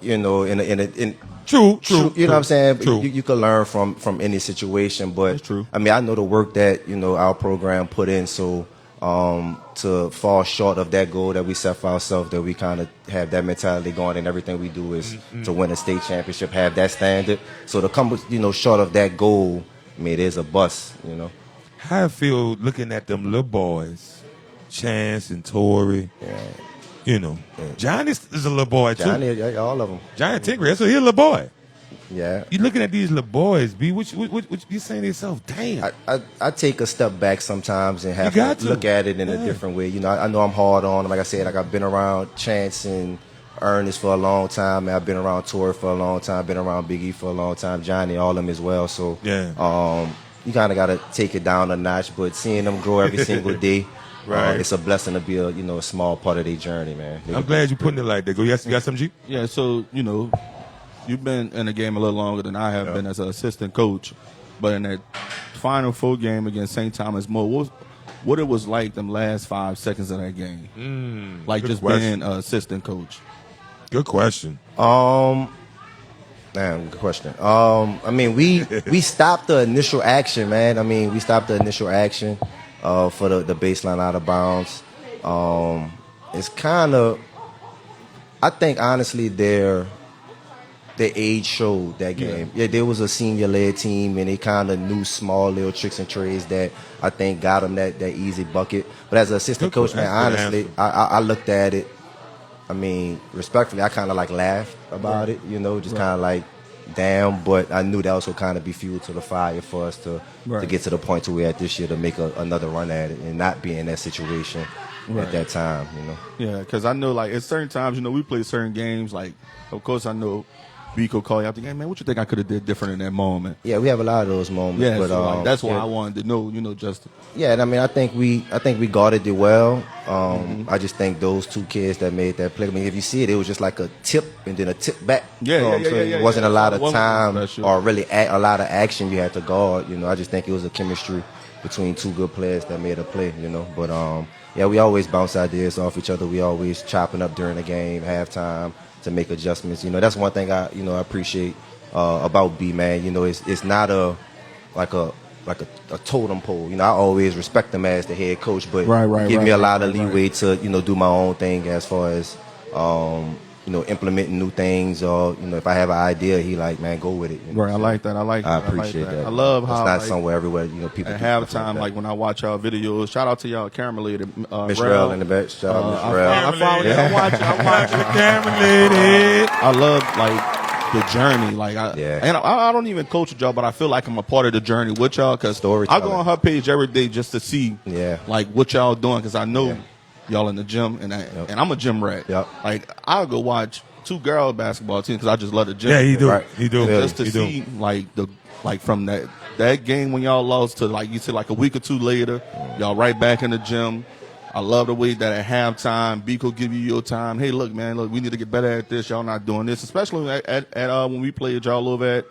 In True. You know what I'm saying? True. You can learn from any situation, but That's true. I mean, I know the work that our program put in, so to fall short of that goal that we set for ourselves, that we kind of have that mentality going, and everything we do is to win a state championship, have that standard. So to come short of that goal, I mean, it is a bust. How I feel looking at them little boys, Chance and Tory. Johnny is a little boy too. Johnny, all of them. Johnny Tigray, so he's a little boy. Yeah. You looking at these little boys, B? What you saying to yourself? Damn. I take a step back sometimes and have You got to to. look at it in a different way. I know I'm hard on them. Like I said, I've been around Chance and Ernest for a long time, and I've been around Tory for a long time, been around Big E for a long time, Johnny, all of them as well. So Yeah. You kind of got to take it down a notch, but seeing them grow every single day, Right. it's a blessing to be a small part of their journey, man. I'm glad you putting it like that. Go, you got some G? Yeah, so, you've been in the game a little longer than I have been as an assistant coach. But in that Final Four game against St. Thomas More, what it was like them last 5 seconds of that game? Like good just question. being an assistant coach. Good question. Man, good question. I mean, we stopped the initial action, man. I mean, we stopped the initial action for the baseline out of bounds. It's kind of, I think, honestly, their age showed that game. Yeah, there was a senior-led team, and they kind of knew small little tricks and trades that I think got them that easy bucket. But as an assistant Good coach, man, answer. honestly, I looked at it. I mean, respectfully, I kind of like laughed about it, just kind of like, down, but I knew that also kind of be fuel to the fire for us to get to the point to where at this year to make another run at it and not be in that situation at that time, you know. Yeah, because I know, like, at certain times, you know, we play certain games. Like, of course, I know Biko call you after the game, man, what you think I could have did different in that moment? Yeah, we have a lot of those moments. Yeah, but so, like, that's why I wanted to know, you know, Justin. Yeah, and I mean, I think we guarded it well. I just think those two kids that made that play. I mean, if you see it, it was just like a tip and then a tip back. Yeah, you know yeah. It wasn't a lot of time special. or really a lot of action you had to guard. You know, I just think it was a chemistry between two good players that made a play. You know, but yeah, we always bounce ideas off each other. We always chopping up during the game, halftime, to make adjustments. You know, that's one thing I appreciate about B, man. You know, it's not a totem pole. You know, I always respect him as the head coach, but give me a lot of leeway to, you know, do my own thing as far as you know, implementing new things, or, you know, if I have an idea, he like, man, go with it. You know? Right, I like that. I appreciate that. I love how it's not like, somewhere everywhere. You know, people at halftime, like when I watch y'all videos. Shout out to y'all camera lady, Miss Rel in the back. Shout out Miss Rel. I follow you. I watch the camera lady. I love like the journey. Like I don't even coach a job, but I feel like I'm a part of the journey with y'all, because I go on her page every day just to see like what y'all doing, because I know y'all in the gym, and I'm a gym rat. Like I'll go watch 2 girl basketball teams because I just love the gym. Yeah, he do. He do. Just to see like from that game when y'all lost to, like you said, like a week or 2 later, y'all right back in the gym. I love the way that at halftime, Biko give you your time. Hey, look, man, we need to get better at this. Y'all not doing this, especially at when we played y'all over at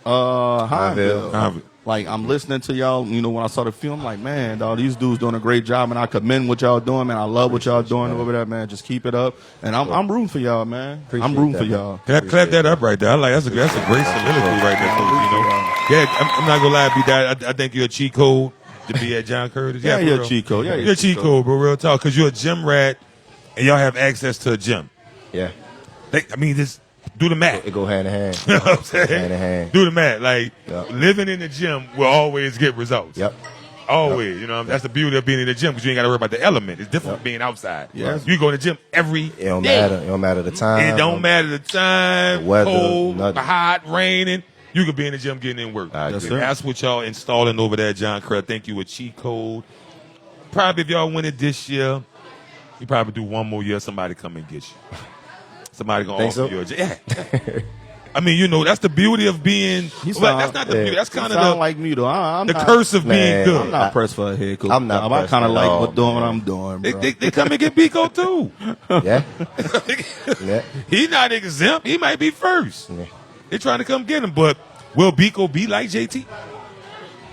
Hineville. Like, I'm listening to y'all, you know, when I saw the film, like, man, dog, these dudes doing a great job, and I commend what y'all doing, man. I love what y'all doing over there, man. Just keep it up. And I'm rooting for y'all, man. I'm rooting for y'all. Can I clap that up right there? I like that's a great soliloquy right there, Coach, you know. Yeah, I'm not gonna lie, B-Dot. I think you're a cheat code to be at John Curtis. Yeah, you're a cheat code. Yeah, you're a cheat code, bro. Real talk, because you're a gym rat, and y'all have access to a gym. Yeah. I mean, just do the math. It go hand in hand. You know what I'm saying? Hand in hand. Do the math. Like, living in the gym will always get results. Yep. Always. You know, that's the beauty of being in the gym, because you ain't got to worry about the element. It's different from being outside. Yes. You go to the gym every It don't day. matter. It don't matter the time. It don't matter the time, the weather, cold, nothing. hot, raining. You could be in the gym getting in work. That's what y'all installing over there, John Kerr. I think you a cheat code. Probably if y'all win it this year, you probably do one more year, somebody come and get you. Somebody gonna offer you a job. Yeah. I mean, you know, that's the beauty of being. That's not the beauty. That's kind of the like me though. I'm the not, curse of being good. I'm not pressed for a head coach. I'm not. I kind of like doing what I'm doing. Bro. They come and get Biko too. Yeah. He's not exempt. He might be first. Yeah. They trying to come get him, but will Biko be like JT?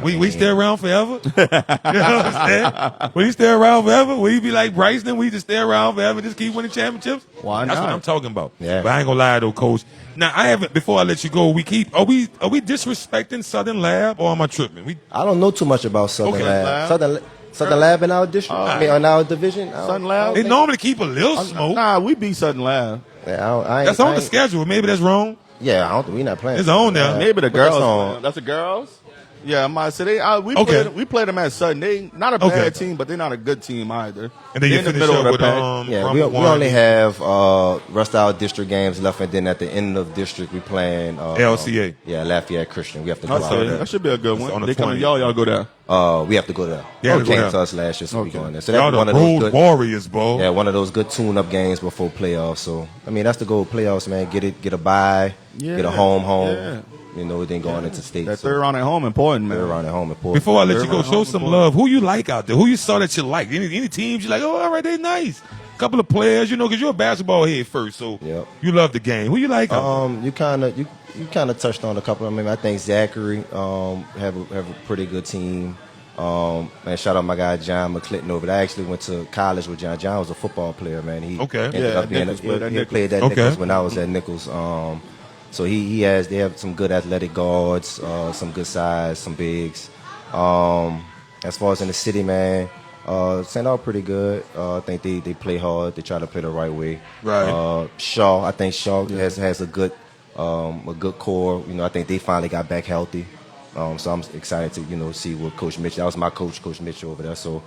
We stay around forever? You know what I'm saying? Will he stay around forever? Will he be like Bryson? Will he just stay around forever, just keep winning championships? Why That's not? what I'm talking about. Yeah. But I ain't gonna lie though, Coach. Now I haven't. Before I let you go, are we disrespecting Southern Lab, or am I tripping? I don't know too much about Southern Lab. Southern Lab in our district. I mean, in our division. Southern Lab. They normally keep a little smoke. Nah, we beat Southern Lab. Yeah, that's on the schedule. Maybe that's wrong. Yeah, we not playing. It's on now. Maybe the girls. That's the girls. Yeah, I might say we played them at Sutton. They not a bad team, but they're not a good team either. And then you finish up with we only have rest of our district games left, and then at the end of district we playing LCA. Lafayette Christian. We have to go out there. That should be a good one. On They come y'all go there. We have to go there. They came to us last year, so we going there. So y'all that's one the of those Road good Warriors, bro. Yeah, one of those good tune-up games before playoffs. So I mean, that's the goal. Playoffs, man. Get a bye, get a home. Yeah. You know, then going into state. That third round at home important, man. Third round at home important. Before I let you go, show some love. Who you like out there? Who you saw that you like? Any teams you like? Oh, all right, they nice. Couple of players, you know, because you're a basketball head first, so you love the game. Who you like? You kind of touched on a couple of them. I think Zachary have a pretty good team. Man, shout out my guy John McClinton over there. I actually went to college with John. John was a football player, man. He ended up being he played at Nichols when I was at Nichols. So they have some good athletic guards, some good size, some bigs. As far as in the city, man, St. Aug pretty good. I think they play hard. They try to play the right way. Right. Shaw, I think Shaw has a good core. You know, I think they finally got back healthy. So I'm excited to see what Coach Mitchell. That was my coach, Coach Mitchell over there. So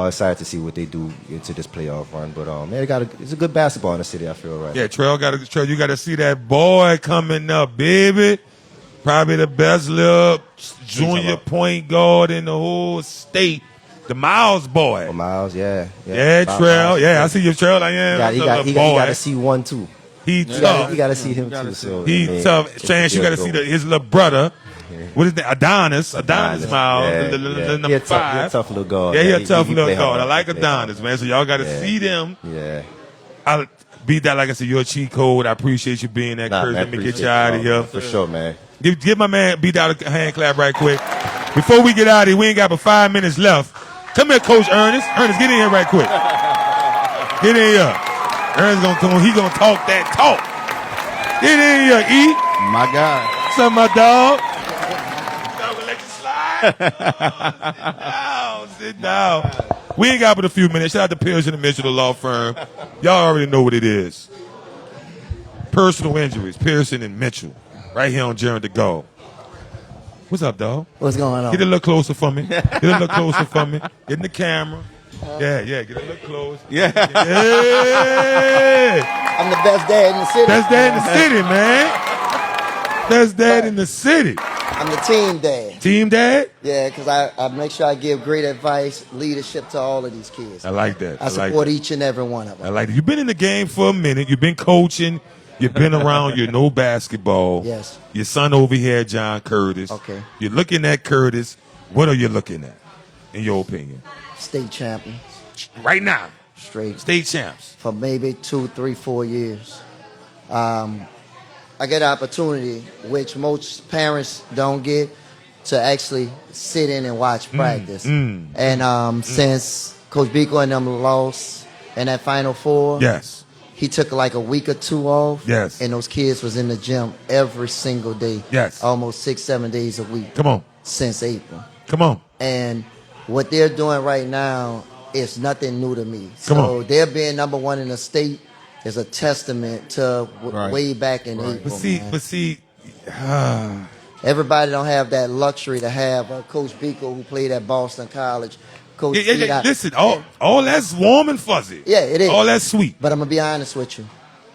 excited to see what they do into this playoff run. But man, it's a good basketball in the city. I feel right. Yeah, Trail, you got to see that boy coming up, baby. Probably the best little junior point guard in the whole state. The Miles boy. Oh, Miles, yeah. Trail. Miles, yeah, I see your Trail. I am. You got to see one too. He tough. You got to see him too. So, he tough. Chance, you got to see his little brother. What is that? Adonis Miles. The number 5. He a tough little guard. Yeah, he a tough little guard. I like Adonis, man. So y'all got to see them. Yeah. I'll beat that, like I said, you're a cheat code. I appreciate you being there, Kurt. Let me get you out of here. For sure, man. Give my man beat out a hand clap right quick. Before we get out of here, we ain't got but 5 minutes left. Come here, Coach Ernest. Ernest, get in here right quick. Get in here. Ernest gonna come on. He gonna talk that talk. Get in here, E. My guy. What's up, my dog? Sit down. We ain't got but a few minutes. Shout out to Pearson and Mitchell, the law firm. Y'all already know what it is. Personal injuries, Pearson and Mitchell. Right here on Journey to Go. What's up, dog? What's going on? Get a little closer for me. Get a little closer for me. Get in the camera. Yeah, get a little close. Yeah. I'm the best dad in the city. Best dad in the city, man. Best dad in the city. I'm the team dad. Team dad? Yeah, because I make sure I give great advice, leadership to all of these kids. I like that. I support each and every one of them. I like that. You've been in the game for a minute. You've been coaching. You've been around. You know basketball. Yes. Your son over here, John Curtis. Okay. You're looking at Curtis. What are you looking at, in your opinion? State champion. Right now. Straight. State champs. For maybe 2, 3, 4 years. I get an opportunity, which most parents don't get, to actually sit in and watch practice. And since Coach Biko and them lost in that Final Four, yes, he took like a week or 2 off. Yes. And those kids was in the gym every single day. Yes. Almost 6, 7 days a week. Come on. Since April. Come on. And what they're doing right now is nothing new to me. Come so on. they're being number 1 in the state is a testament to way back in April. But see, everybody don't have that luxury to have Coach Biko, who played at Boston College. Coach listen, all that's warm and fuzzy. Yeah, it is. All that's sweet. But I'm going to be honest with you.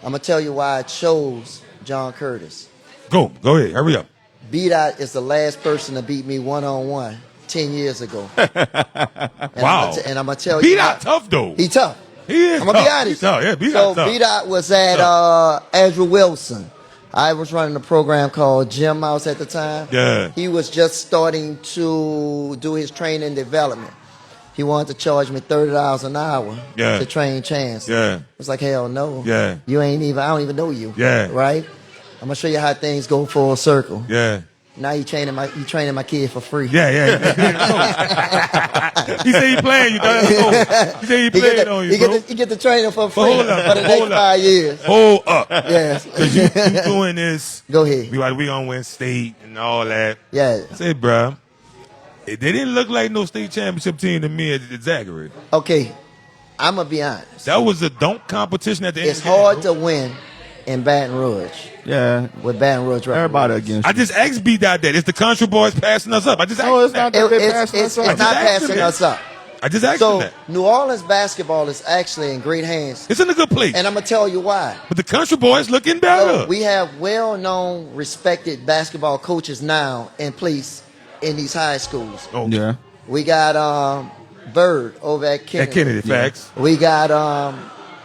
I'm going to tell you why I chose John Curtis. Go ahead. Hurry up. B-Dot is the last person to beat me one-on-one 10 years ago. Wow. And I'm going to tell you. B-Dot tough, though. He tough. He is I'm going to be tough. honest. He's tough. Yeah, B-Dot tough. B-Dot was at Andrew Wilson. I was running a program called Gym House at the time. Yeah. He was just starting to do his training and development. He wanted to charge me $30 an hour to train Chance. Yeah. I was like, hell no. Yeah. I don't even know you. Yeah. Right? I'm going to show you how things go full circle. Yeah. Now you training my kid for free. Yeah. He said he playing you. He said he playing on you, bro. He get the training for free hold up, for the next 5 years. Hold up. Yes. Because you doing this. Go ahead. We gonna win state and all that. Yeah. I said, bro, they didn't look like no state championship team to me at Zachary. Okay, I'm gonna be honest. That was a dunk competition at the end. It's hard to win in Baton Rouge. Yeah. With Baton Rouge. Everybody against you. I just asked B-Dot that. It's the country boys passing us up. I just asked it's not that they passing us up. It's not passing us up. I just asked him that. New Orleans basketball is actually in great hands. It's in a good place. And I'm going to tell you why. But the country boys looking better. So we have well-known, respected basketball coaches now in place in these high schools. Oh, yeah. We got Bird over at Kennedy. At Kennedy, facts. We got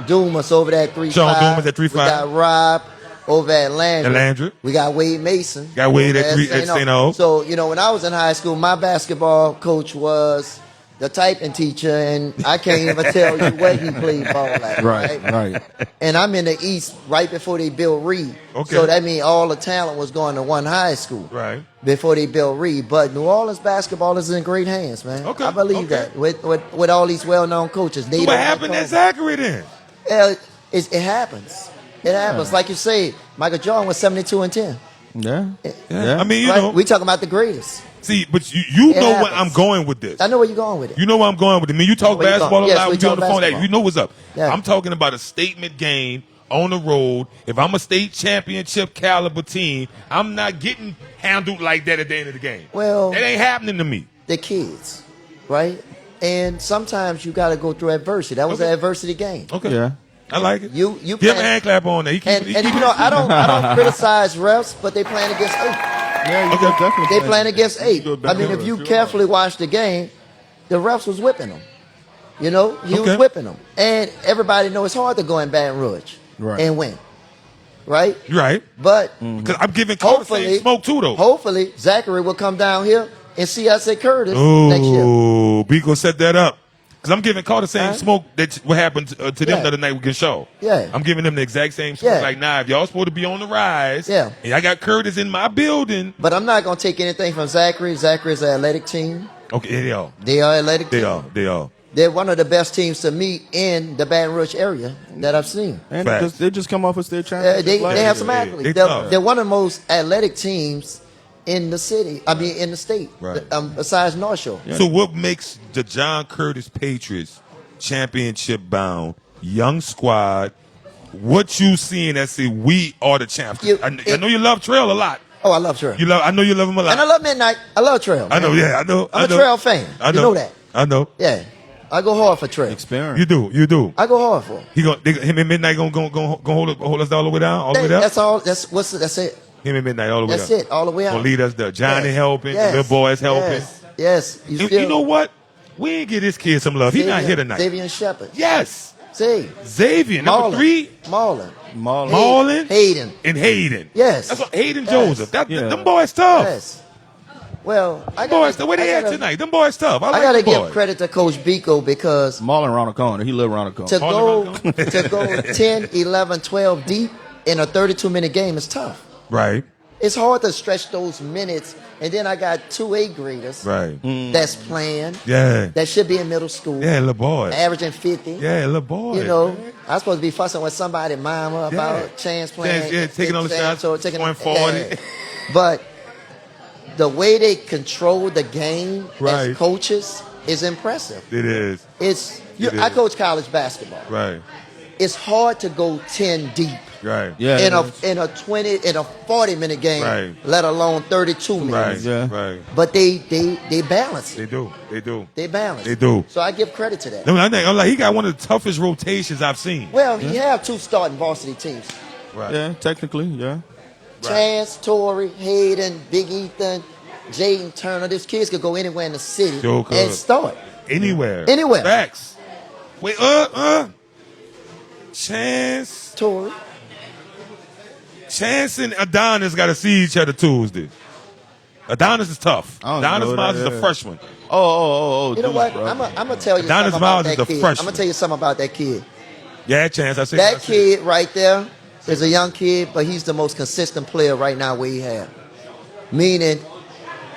Dumas over there at 3-5. Sean Dumas at 3-5. We got Rob over at Landry. We got Wade Mason. Got Wade at St. O. So, when I was in high school, my basketball coach was the typing teacher, and I can't even tell you where he played ball at. Right. And I'm in the East right before they built Reed. Okay. So that means all the talent was going to one high school. Right. Before they built Reed. But New Orleans basketball is in great hands, man. Okay. I believe that. With all these well-known coaches. So what happened at Zachary then? It happens. It happens. Like you say, Michael Jordan was 72-10. Yeah. I mean, Right? We talking about the greatest. See, but you know happens. where I'm going with this. I know where you're going with it. You know where I'm going with it. I mean, you talk Where you basketball a going? Yes, lot. we We be on talk the phone. basketball. You know what's up. Yeah. I'm talking about a statement game on the road. If I'm a state championship caliber team, I'm not getting handled like that at the end of the game. Well, that ain't happening to me. They're kids, right? And sometimes you got to go through adversity. That was an adversity game. Okay. Yeah. I like it. You give him a hand clap on there. And you know, I don't criticize refs, but they playing against 8. Yeah, you definitely. They playing against 8. I mean, if you carefully watch the game, the refs was whipping them. You know, he was whipping them, and everybody know it's hard to go in Baton Rouge and win, right? Right. But because I'm giving Carter same smoke too, though. Hopefully, Zachary will come down here and see us at Curtis next year. Oh, Biko set that up. Because I'm giving Carter the same smoke that what happened to them the other night we can show. Yeah. I'm giving them the exact same smoke. Yeah. Like, nah, if y'all supposed to be on the rise, Yeah. and I got Curtis in my building. But I'm not going to take anything from Zachary. Zachary's an athletic team. Okay, they are. They are athletic They team. are. They are. They're one of the best teams to meet in the Baton Rouge area that I've seen. And they just come off a state championship. They have some athletes. tough. They're one of the most athletic teams in the city. I mean, in the state. Right. Besides North Shore. So what makes the John Curtis Patriots championship bound, young squad? What you seeing that say we are the champs? I know you love Trail a lot. Oh, I love Trail. I know you love him a lot. And I love Midnight. I love Trail. I know. man. Yeah, I know. I'm a Trail fan. I know. You know that. I know. Yeah. I go hard for Trail. Experience. You do. You do. I go hard for him. Him and Midnight gonna hold us all the way down. All the way down. That's all. That's it. Him and Midnight all the way That's down. it. All the way out. Gonna lead us there. Johnny Yes. helping. Yes. The little boys helping. Yes. You know what? We ain't give this kid some love. He's not here tonight. Xavier Shepard. Yes. See. Xavier, number 3. Marlon. Hayden. And Hayden. Yes. That's what Hayden Yes. Joseph. Them boys tough. Yes. Well, Them boys, the way they at tonight, them boys tough. I I gotta like them give boys. credit to Coach Biko because Marlon around the corner. He live around the corner. to go 10, 11, 12 deep in a 32-minute game is tough. Right. It's hard to stretch those minutes. And then I got 2 8th graders Right. that's playing. Yeah. That should be in middle school. Yeah, little boy. Averaging 50. Yeah, little boy. You know, I was supposed to be fussing with somebody, mama, about Chance playing. Chance, taking on the shots, taking 140. yeah. But the way they control the game Right. as coaches is impressive. It is. I coach college basketball. Right. It's hard to go 10 deep. Right. Yeah. In a 40-minute game, Right. let alone 32 minutes. Right. Yeah. Right. But they balance it. They do. They do. They balance. They do. So I give credit to that. No, I think I'm like he got one of the toughest rotations I've seen. Well, he have 2 starting varsity teams. Right. Yeah, technically, yeah. Chance, Torrey, Hayden, Big Ethan, Jaden Turner. These kids could go anywhere in the city Sure could. and start. Anywhere. Anywhere. Facts. Wait, Chance. Torrey. Chance and Adonis got to see each other Tuesday. Adonis is tough. I don't Adonis know Miles that, is a freshman. You know dude, what? bro. I'm gonna tell you Adonis something Miles about is that the kid. freshman. I'm gonna tell you something about that kid. Yeah, Chance. I see That kid right there is a young kid, but he's the most consistent player right now we have. Meaning,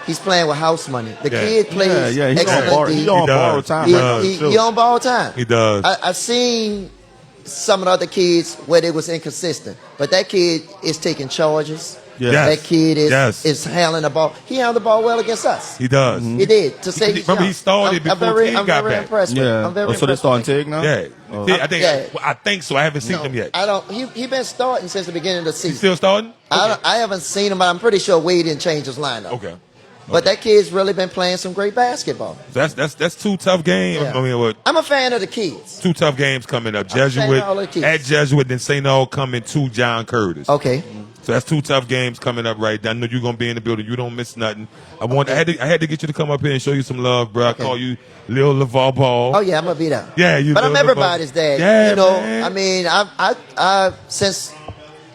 he's playing with house money. The kid plays He's excellent on, D. he on borrowed time. He on ball time. He does. I've seen some of the other kids where they was inconsistent, but that kid is taking charges. Yes. That kid Yes. is handling the ball. He handled the ball well against us. He does. He did. To say he's Remember, young. he started before Tig I'm got very back. impressed with him. Yeah. I'm very So they impressed starting with him. Tig now? Yeah. I think so. I haven't seen him yet. I don't. He been starting since the beginning of the season. He's still starting? I haven't seen him, but I'm pretty sure Wade didn't change his lineup. Okay. But that kid's really been playing some great basketball. That's 2 tough games. Yeah. I mean, what? I'm a fan of the kids. 2 tough games coming up. I'm a fan Jesuit of all the kids. at Jesuit, then St. All coming to John Curtis. Okay. So that's 2 tough games coming up right there. I know you're gonna be in the building. You don't miss nothing. I had to get you to come up here and show you some love, bro. I call you Lil LeVar Ball. Oh yeah, I'm gonna be there. Yeah, you. But I'm Lil LeVar. everybody's dad. Yeah, you know, man. I mean, I since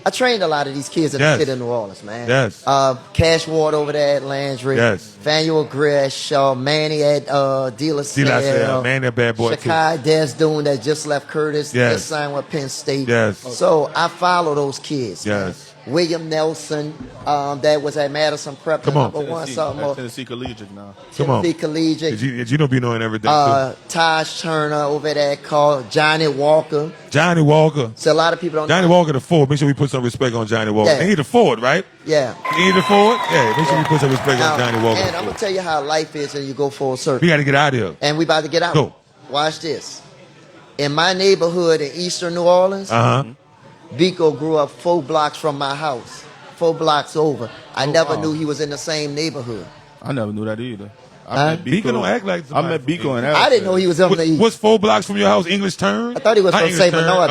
I trained a lot of these kids in the Yes. city of New Orleans, man. Yes. Cash Ward over there at Landry. Yes. Fanuel Gresham, Manny at De La Salle. Man, that bad boy too. Shakai Desdoon that just left Curtis. Yes. Just signed with Penn State. Yes. So I follow those kids. man. Yes. William Nelson, that was at Madison Prep. Come on. Number 1 sophomore. Tennessee Collegiate now. Come on. Tennessee Collegiate. Did you don't be knowing everything too? Taj Turner over there called Johnny Walker. Johnny Walker. So a lot of people don't Johnny know. Walker the forward. Make sure we put some respect on Johnny Walker. Yeah. And he the forward, right? Yeah. He the forward? Yeah. Make sure we put some respect Now, on Johnny Walker. and I'm going to tell you how life is and you go full circle. We got to get out of here. And we about to get out. Go. Watch this. In my neighborhood in eastern New Orleans, Biko grew up 4 blocks from my house, 4 blocks over. I never knew he was in the same neighborhood. I never knew that either. Biko don't act like I met Biko in I didn't know he was on the east. What's 4 blocks from your house? English Turn? I thought he was from St. Bernard.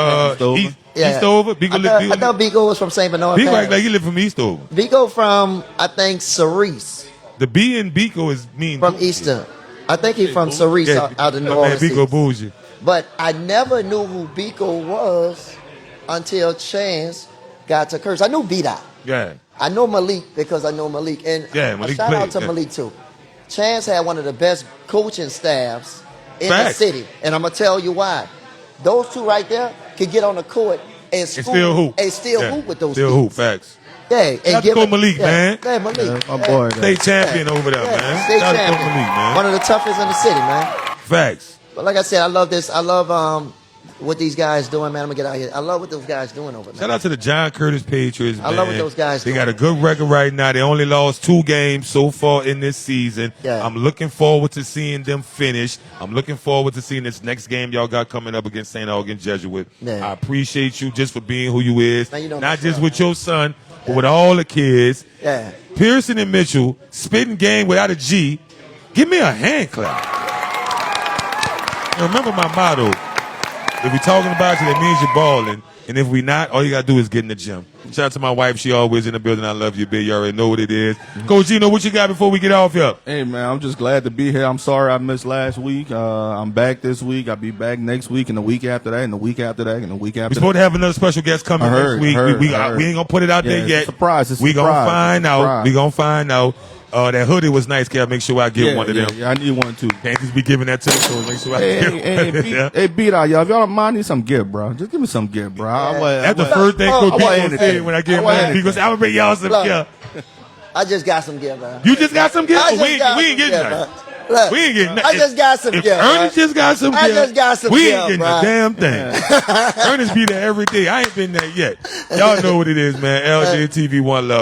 Eastover? I thought Biko was from St. Bernard. Biko act like he lived from Eastover. Biko from, I think, Cerise. The B in Biko is mean. From Easton. I think he's from Cerise out of New Orleans. Biko bougie. But I never knew who Biko was until Chance got to Curse. I knew B-Dot. Yeah. I know Malik because I know Malik. And Malik a shout out to played, Malik too. Chance had one of the best coaching staffs in the Facts. city. And I'm going to tell you why. Those two right there could get on the court and still hoop. And still hoop with those Still kids. hoop, facts. Yeah, and Shout out to Malik, man. Yeah, Malik. My boy. State champion over there, man. State Shout out to champion. Malik, man. One of the toughest in the city, man. Facts. But like I said, I love this. I love what these guys doing, man. I'm gonna get out here. I love what those guys doing over there. Shout out to the John Curtis Patriots, man. I love what those guys They doing. got a good record right now. They only lost 2 games so far in this season. Yeah. I'm looking forward to seeing them finish. I'm looking forward to seeing this next game y'all got coming up against St. Augustine Jesuit. Yeah. I appreciate you just for being who you is. Man, you know Not my just son. with your son, but with all the kids. Yeah. Pearson and Mitchell, spitting game without a G. Give me a hand clap. And remember my motto. If we're talking about you, that means you're balling. And if we not, all you got to do is get in the gym. Shout out to my wife. She always in the building. I love you, big. You already know what it is. Coach Gino, what you got before we get off here? Hey, man, I'm just glad to be here. I'm sorry I missed last week. I'm back this week. I'll be back next week and the week after that and the week after that and the week after We're supposed to have another special guest coming next week. We ain't going to put it out there it's yet. a surprise. It's a We going to surprise. find out. We going to find out. That hoodie was nice. Can I make sure I get one of them? Yeah, I need one too. Can't just be giving that to me, so make sure I get one. Hey, beat out, y'all. If y'all don't mind, I need some gift, bro. Just give me some gift, bro. That's the first thing Coach Gino say when I get my because I'm going to bring y'all some gift. I just got some gift, man. You just got some gift? I just We got ain't some getting gift, nothing. Look, We ain't getting nothing. I just got some If gift. Ernest just got some I gift, just got some we gift, ain't getting bro. a damn thing. Ernest be there every day. I ain't been there yet. Y'all know what it is, man. LJ TV, one love.